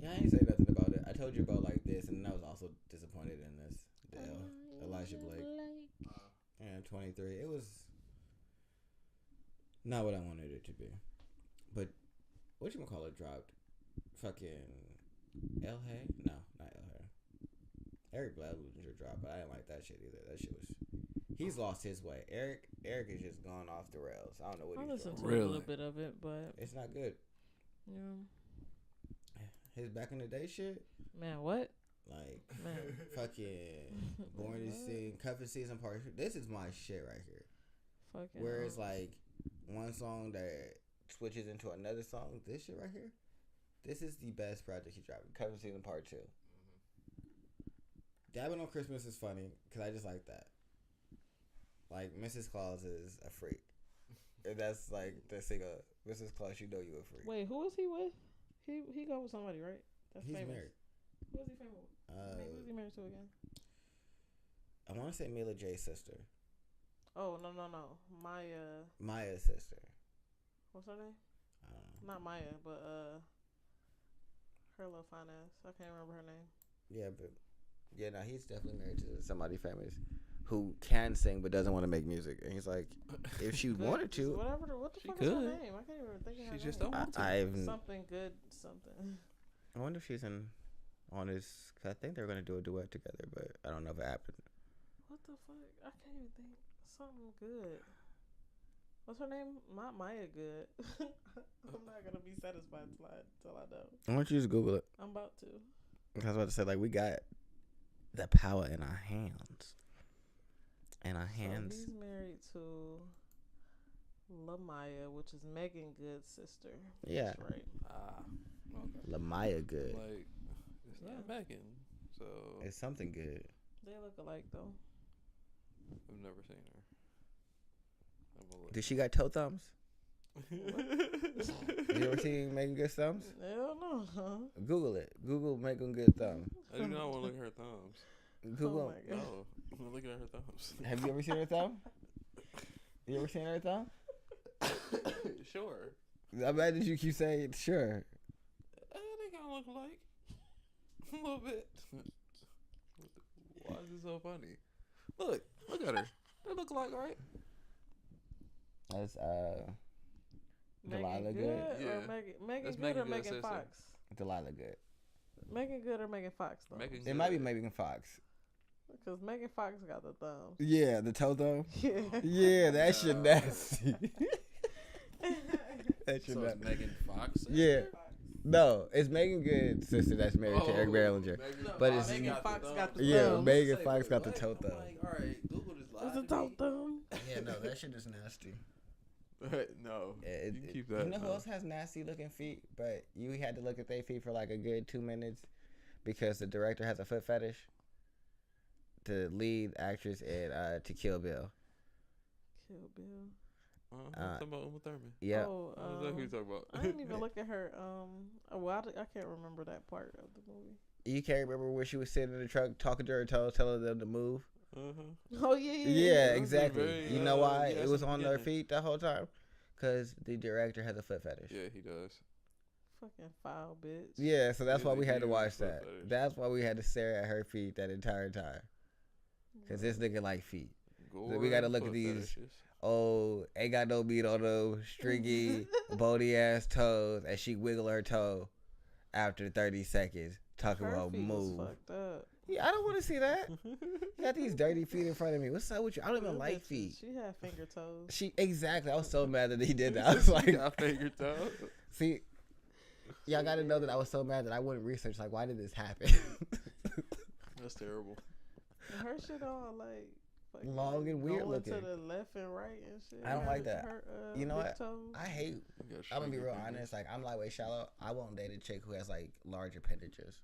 Yeah, I ain't say nothing about it. I told you about like this, and I was also disappointed in this. Elijah Blake. Yeah, 23. It was not what I wanted it to be. But whatchamacallit dropped? Fucking El Hay? No, not El Hay. Eric Bledlinger dropped, but I didn't like that shit either. That shit was. He's lost his way. Eric is just gone off the rails. I don't know what I he's listened doing. to a Really? little bit of it, but It's not good. yeah, His back in the day shit, man, what? like Man, fucking Born to What? Sing, Cuffing Season Part. This is my shit right here. fucking. Where it's like one song that switches into another song. This shit right here. This is the best project he dropped. Cuffing Season Part 2. Dabbing on Christmas is funny because I just like that. Like Mrs. Claus is a freak. And that's like the singer, Mrs. Claus. You know you a freak. Wait, who is he with? He go with somebody, right? That's He's famous. married. Who is he famous with? Who's he married to again? I want to say Mila J's sister, Oh no, Maya. Maya's sister. What's her name? I don't know. Not Maya, but her little fine ass. I can't remember her name. Yeah, but yeah, no, he's definitely married to somebody famous who can sing but doesn't want to make music. And he's like, if she wanted to, Whatever. What the She fuck is her could. name? I can't even think of her She name. just don't want to. I've. Something good. Something. I wonder if she's on his. Cause I think they're gonna do a duet together, but I don't know if it happened. What the fuck? I can't even think. Something good. What's her name? Not Maya Good. I'm not gonna be satisfied till I know. Why don't you just Google it? I'm about to. I was about to say, like, we got the power in our hands. And our hands. So he's married to LaMaya, which is Megan Good's sister. Yeah. That's right. Okay. Lamaya good. Like, it's not Megan, so It's something good. They look alike though. I've never seen her. I'm gonna look. Did she got toe thumbs? You ever seen Megan Good thumbs? Hell no. Huh? Google it. Google Megan Good thumb. I do not want to look at her thumbs. Google. Oh my God. No, I'm not looking at her thumbs. Have you ever seen her thumb? You ever seen her thumb? Sure. I'm mad that you keep saying sure. They kind of look alike. A little bit. Why is it so funny? Look at her. They look alike, right? That's Megan Delilah Good Good. or Yeah. Megan That's Good Megan or Good's Megan sister. Fox? Delilah Good. Megan Good or Megan Fox though? Megan It Good. might be Megan Fox. Because Megan Fox got the thumbs. Yeah, the toe thumb. Yeah. Yeah, that shit No. nasty. That shit So it's nasty. Megan Fox. Yeah. No, it's Megan Good's sister that's married to Eric Bellinger. But it's Megan Fox got the yeah, thumbs. Megan Fox got the toe I'm thumb. like, all right, Google just lied It's a to toe me. thumb. Yeah, no, that shit is nasty. No, Yeah, you can keep that. You know who no. else has nasty looking feet? But you had to look at their feet for like a good 2 minutes because the director has a foot fetish. The lead actress in To Kill Bill. Kill Bill. Talking about Uma Thurman. Yeah. Oh, I was like, who you talking about? I didn't even look at her. Well, I can't remember that part of the movie. You can't remember where she was sitting in the truck talking to her toes, telling them to move? Oh yeah, yeah. Yeah, That was exactly. very, You know why yeah, it was that's on the their beginning. feet the whole time? Because the director has a foot fetish. Yeah, he does. Fucking foul bitch. Yeah, so that's Yeah, why they we had to do watch foot that. fetish. That's why we had to stare at her feet that entire time. Because this nigga like feet. We gotta look at these. Oh, ain't got no meat on those stringy, bony ass toes, and she wiggle her toe after 30 seconds, talking Her about feet was move. fucked up. Yeah, I don't want to see that. You got these dirty feet in front of me. What's up with you? I don't even Them like bitches, feet. She had finger toes. She exactly. I was so mad that he did that. I was like, got finger toe. see, y'all got to know that I was so mad that I wouldn't research. Like, why did this happen? That's terrible. And her shit all like fucking Long and weird going looking. to the left and right and shit. I don't like that. Her, You know big what? toes. I hate. You gotta I'm gonna be shrink real your honest. Like, I'm lightweight shallow. I won't date a chick who has like large appendages.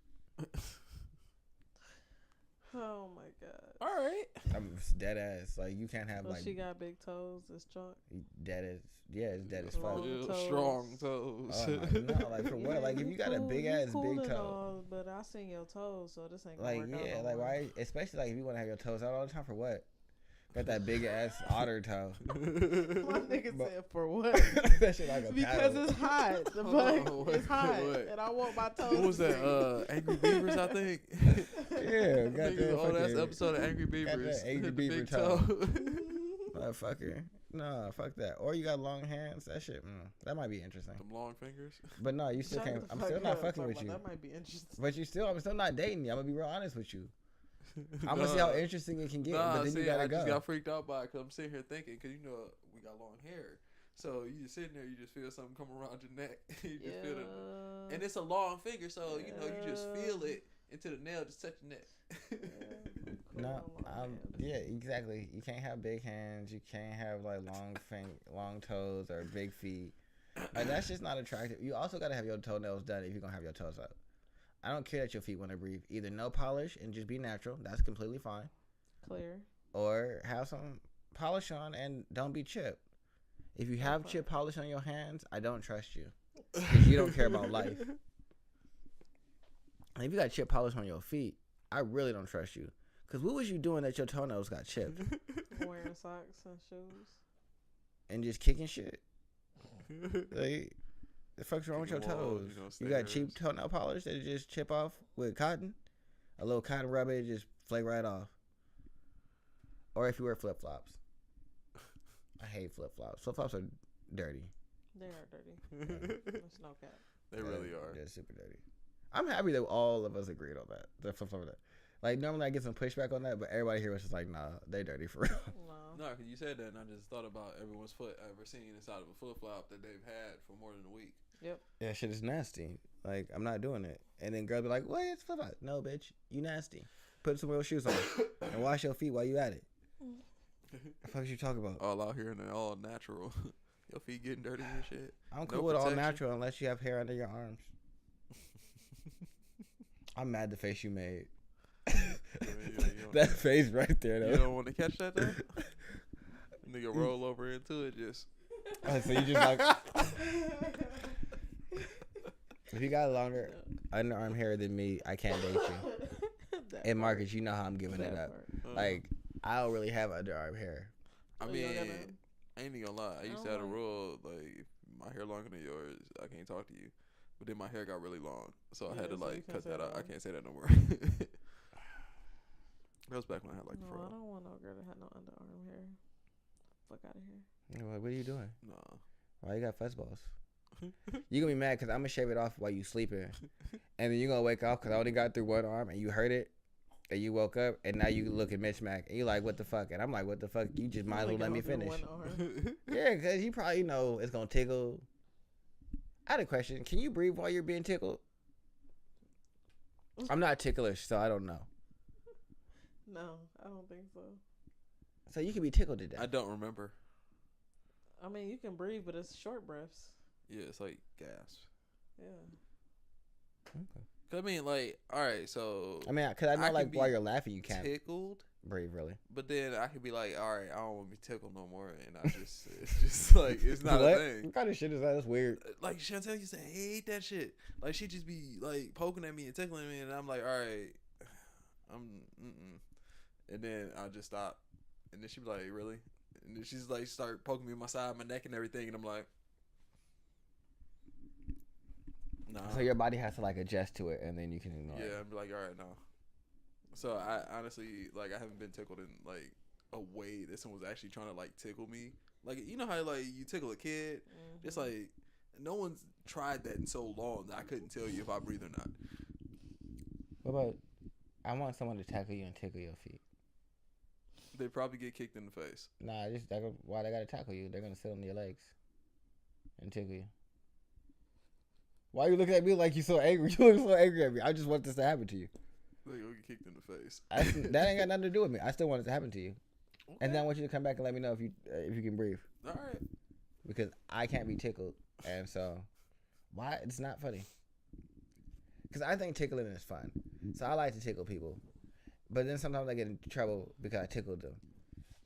Oh my god. All right. I'm dead ass. Like, you can't have So like she got big toes. It's chalk. dead as. Yeah, it's dead as fuck. Long Yeah, toes. strong toes. Oh my, no, like for what? Like if you got a cool- big you ass cool big and toe. all, but I seen your toes, so this ain't gonna Like work out yeah, no like more. why? Especially like if you want to have your toes out all the time for what? Got that big ass otter toe. My nigga But- said for what? That shit like a Because paddle. it's hot. The Hold on, fuck, what- it's hot, what? and I want my toes. What was to that? free. Angry Beavers, I think. Yeah, got that Oh, that's fucking episode of Angry Beavers. Angry The Beaver big toe. toe. motherfucker. No, fuck that. Or you got long hands. That shit. That might be interesting. Them long fingers. But no, you still Shut can't. the I'm fuck still not up. fucking Talk with about you. That might be interesting. But I'm still not dating you. I'm gonna be real honest with you. I'm gonna see how interesting it can get. Nah, but then see, you gotta I go. just got freaked out by it because I'm sitting here thinking, because you know we got long hair, so you just sitting there, you just feel something come around your neck, you just feel it, and it's a long finger, so you know you just feel it into the nail, just touch your neck. No, yeah, exactly. You can't have big hands. You can't have like long toes or big feet. Like, that's just not attractive. You also gotta have your toenails done if you're gonna have your toes up. I don't care that your feet want to breathe. Either no polish and just be natural. That's completely fine. Clear. Or have some polish on and don't be chipped. If you have chip polish on your hands, I don't trust you. Because you don't care about life. And if you got chip polish on your feet, I really don't trust you. Because what was you doing that your toenails got chipped? Wearing socks and shoes. And just kicking shit? Like, the fuck's wrong with your Kicking walls, toes? you know, You got stairs. cheap toenail polish that just chip off with cotton? A little cotton rub it, just flake right off. Or if you wear flip-flops. I hate flip-flops. Flip-flops are dirty. They are dirty. There's no cap. They really are. They're super dirty. I'm happy that all of us agreed on that. The flip-flop. Like, normally I get some pushback on that, but everybody here was just like, nah, they dirty for real. No. No, because you said that, and I just thought about everyone's foot ever seen inside of a flip flop that they've had for more than a week. Yep. Yeah, shit is nasty. Like, I'm not doing it. And then girls be like, what? It's flip-flop. No, bitch. You nasty. Put some real shoes on and wash your feet while you at it. The fuck you talking about? All out here and they're all natural. Your feet getting dirty and shit. I'm no cool with all protection. natural unless you have hair under your arms. I'm mad the face you made. I mean, you That face right there, you though. don't want to catch that though? Nigga roll over into it just. Oh, so you just like, if you got longer underarm hair than me, I can't date you. That And part. Marcus, you know how I'm giving it That up. part. Like, I don't really have underarm hair. I Oh, you mean, don't gotta- I ain't even gonna lie. I used to don't have a like- rule like if my hair longer than yours, I can't talk to you. But then my hair got really long, so I Yeah, had to so you like can't cut say that that out. I one. can't say that no more. That was back when I had like the No, I fro. don't want no girl that had no underarm hair. Fuck out of here. What are you doing? Nah. Why you got fuzzballs? You gonna be mad because I'm gonna shave it off while you sleeping, and then you gonna wake up because I only got through one arm and you heard it, and you woke up and now you look at Mitch Mac and you like, what the fuck? And I'm like, what the fuck? You just might as well let me finish. Yeah, because you probably know it's gonna tickle. I had a question. Can you breathe while you're being tickled? I'm not ticklish, so I don't know. No, I don't think so. So you can be tickled to death. I don't remember. I mean, you can breathe, but it's short breaths. Yeah, it's like gas. Yeah. Okay. 'Cause I mean, like, all right, so I mean, because I know, I can like, be while you're laughing, you can't tickled, breathe, really. but then I could be like, all right, I don't want to be tickled no more, and I just, it's just like, it's not What? a thing. What kind of shit is that? That's weird. Like Chantel used to hate that shit. Like she just be like poking at me and tickling me, and I'm like, all right, and then I just stop, and then she be like, really? And then she's like, start poking me in my side, my neck, and everything, and I'm like, nah. So your body has to, like, adjust to it, and then you can ignore it. Yeah, I'd be like, all right, no. So I honestly, like, I haven't been tickled in like a way that someone was actually trying to like tickle me. Like, you know how like you tickle a kid? Mhm. It's like no one's tried that in so long that I couldn't tell you if I breathe or not. What about, I want someone to tackle you and tickle your feet. They probably get kicked in the face. Nah, why they gotta tackle you? They're gonna sit on your legs and tickle you. Why you looking at me like you so angry? You look so angry at me. I just want this to happen to you. They go get kicked in the face. That ain't got nothing to do with me. I still want it to happen to you. Okay. And then I want you to come back and let me know if you can breathe, All right. because I can't be tickled, and so why it's not funny. Because I think tickling is fun, so I like to tickle people, but then sometimes I get in trouble because I tickled them,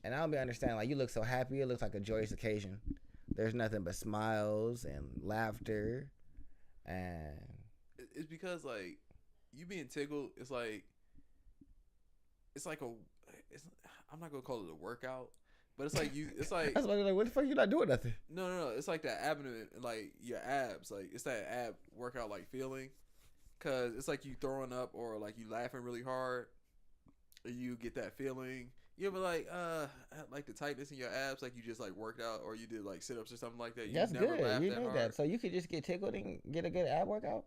and I don't be understanding. Like, you look so happy, it looks like a joyous occasion. There's nothing but smiles and laughter, and It's because like you being tickled, it's like I'm not gonna call it a workout, but it's like you. It's like That's why they're like, what the fuck? You not doing nothing? no. It's like that abdomen, like your abs. Like it's that ab workout like feeling, cause it's like you throwing up or like you laughing really hard. Or you get that feeling. You ever like the tightness in your abs, like you just like worked out or you did like sit ups or something like that. You That's never good. laughed You that need hard. that. So you could just get tickled and get a good ab workout.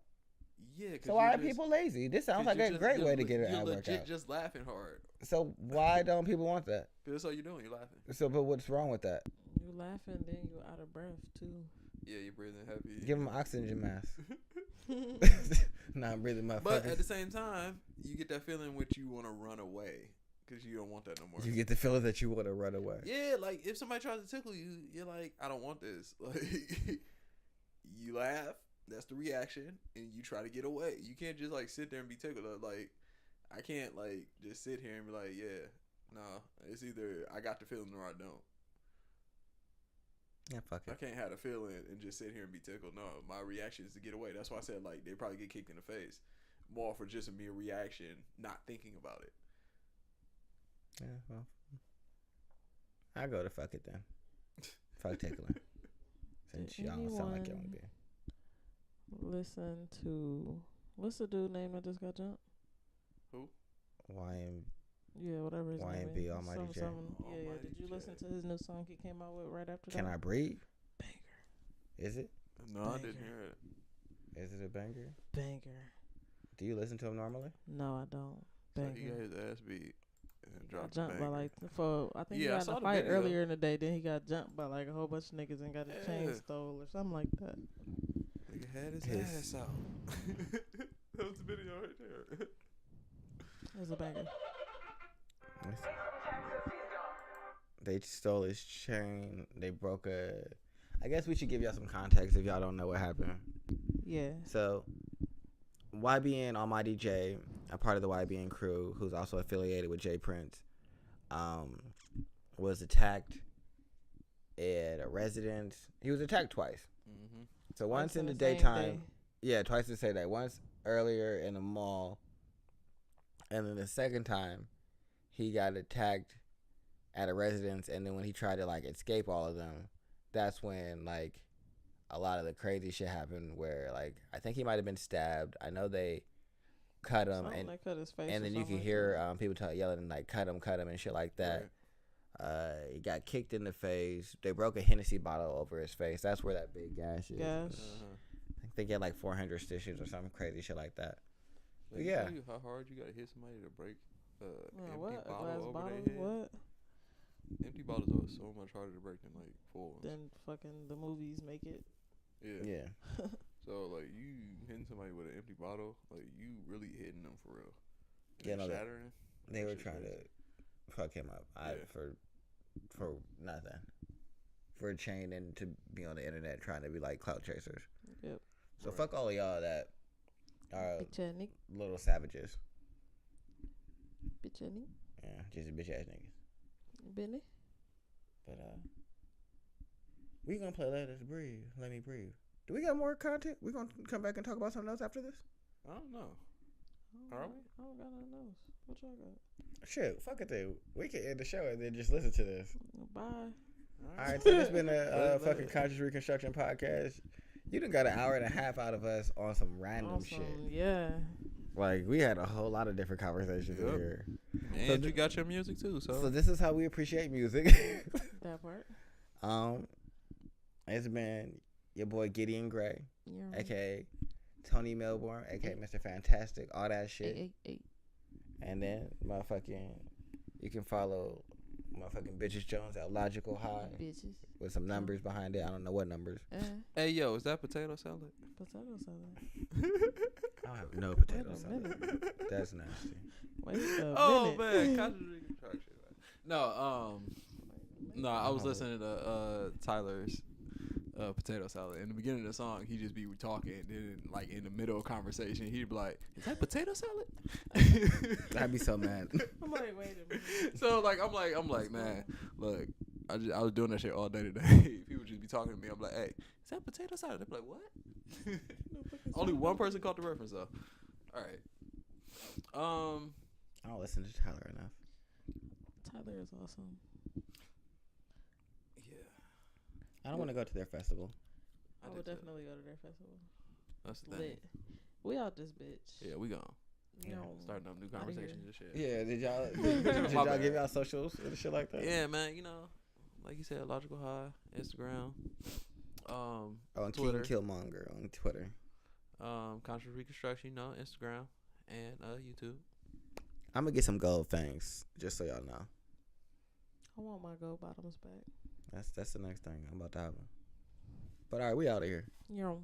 Yeah. 'Cause So why you are just- people lazy? This sounds 'cause like a you're great way to le- get an you're ab legit workout. just laughing hard. So why don't people want that? Cause that's all you're doing. You're laughing. So, but what's wrong with that? You laughing, then you out of breath too. Yeah, you're breathing heavy. Give them oxygen mask. Nah, I'm breathing my. But at the same time, you get that feeling which you want to run away because you don't want that no more. You get the feeling that you want to run away. Yeah, like if somebody tries to tickle you, you're like, I don't want this. Like, you laugh. That's the reaction, and you try to get away. You can't just like sit there and be tickled. Like, I can't like just sit here and be like, yeah, no. It's either I got the feeling or I don't. Yeah, fuck I it. can't have a feeling and just sit here and be tickled. No, my reaction is to get away. That's why I said like they probably get kicked in the face, more for just a mere reaction, not thinking about it. Yeah, well, I go to fuck it then. Fuck tickling. Since Did y'all sound like y'all anyone- want to be. Listen to what's the dude name that just got jumped? YM. Yeah, whatever his name YMB is. Almighty J. Yeah, yeah. Almighty Did you J. listen to his new song he came out with right after Can that? I breathe? Banger. Is it? No, I didn't hear it. Is it a banger? Banger. Do you listen to him normally? No, I don't. So Banger. he got his ass beat and Got dropped jumped the by banger. like I think Yeah, he I got in saw a the fight video. earlier in the day. Then he got jumped by like a whole bunch of niggas and got his chain Yeah. stole or something like that. Nigga had his His- ass out. That was the video right there. It was a banger. They stole his chain. They broke a. I guess we should give y'all some context if y'all don't know what happened. Yeah. So, YBN Almighty J, a part of the YBN crew, who's also affiliated with J Prince, was attacked at a residence. He was attacked twice. Mm-hmm. So once in the same daytime, day. yeah, twice the same day. Once earlier in the mall, and then the second time, he got attacked at a residence. And then when he tried to like escape all of them, that's when like a lot of the crazy shit happened. Where like I think he might have been stabbed. I know they cut him, Something and like cut his face. and or then you something can like hear people yelling and like cut him, and shit like that. Right. He got kicked in the face. They broke a Hennessy bottle over his face. That's where that big gash is. Gash. Uh-huh. I think they get like 400 stitches or something crazy shit like that. Like, Yeah. tell you how hard you gotta hit somebody to break Yeah, empty what? A bottle glass over bottle? their head. What? Empty bottles are so much harder to break than like full ones. Then fucking the movies make it. Yeah. Yeah. So like you hitting somebody with an empty bottle, like you really hitting them for real. And Yeah, they no, shattering. They That were shit's trying crazy. to fuck him up Yeah. for nothing. For a chain and to be on the internet trying to be like clout chasers. Yep. So Right. fuck all of y'all that are Bitch little savages. Bitch Yeah, just bitch ass niggas. Benny. But we gonna play Let Us Breathe. Let Me Breathe. Do we got more content? We gonna come back and talk about something else after this? I don't know. I Are don't, we? I don't got none of those. What y'all got? Shit, fuck it then. We can end the show and then just listen to this. Bye. Alright, so this been a Let fucking it. conscious reconstruction podcast. You done got an hour and a half out of us on some random shit. Yeah. Like we had a whole lot of different conversations Yep. here. And So you th- got your music too, so, So this is how we appreciate music. That part. It's been your boy Gideon Gray, Yeah. aka Tony Melbourne, aka Mr. Fantastic, all that shit. Eight. And then motherfucking, you can follow motherfucking Bitches Jones at Logical High Bitches. with some numbers behind it. I don't know what numbers. hey yo, is that potato salad? Potato salad. I don't have no potato Wait a salad. minute. That's nasty. Wait a Oh minute. man, conscious reconstruction. No, no, I was listening to Tyler's potato salad. In the beginning of the song, he just be talking, and then like in the middle of conversation, he'd be like, "Is that potato salad?" I'd be so mad. I'm like, wait a minute. So like I'm like, man, look, I was doing that shit all day today. People just be talking to me. I'm like, hey, is that potato salad? They be like, what? Only one person caught the reference though. All right. I don't listen to Tyler enough. Tyler is awesome. Yeah, I don't want to go to their festival. I would definitely go to their festival. That's the thing. Lit. We out this bitch. Yeah, we gone. You know, Starting up new outta here. conversations and shit. Yeah, did y'all My bad. give y'all socials and shit like that? Yeah, man. You know, like you said, Logical High, Instagram, On Twitter. King Killmonger on Twitter. Conscious Reconstruction, you know, Instagram and YouTube. I'm gonna get some gold fangs, just so y'all know. I want my gold bottoms back. That's the next thing I'm about to have. But all right, we out of here. You know.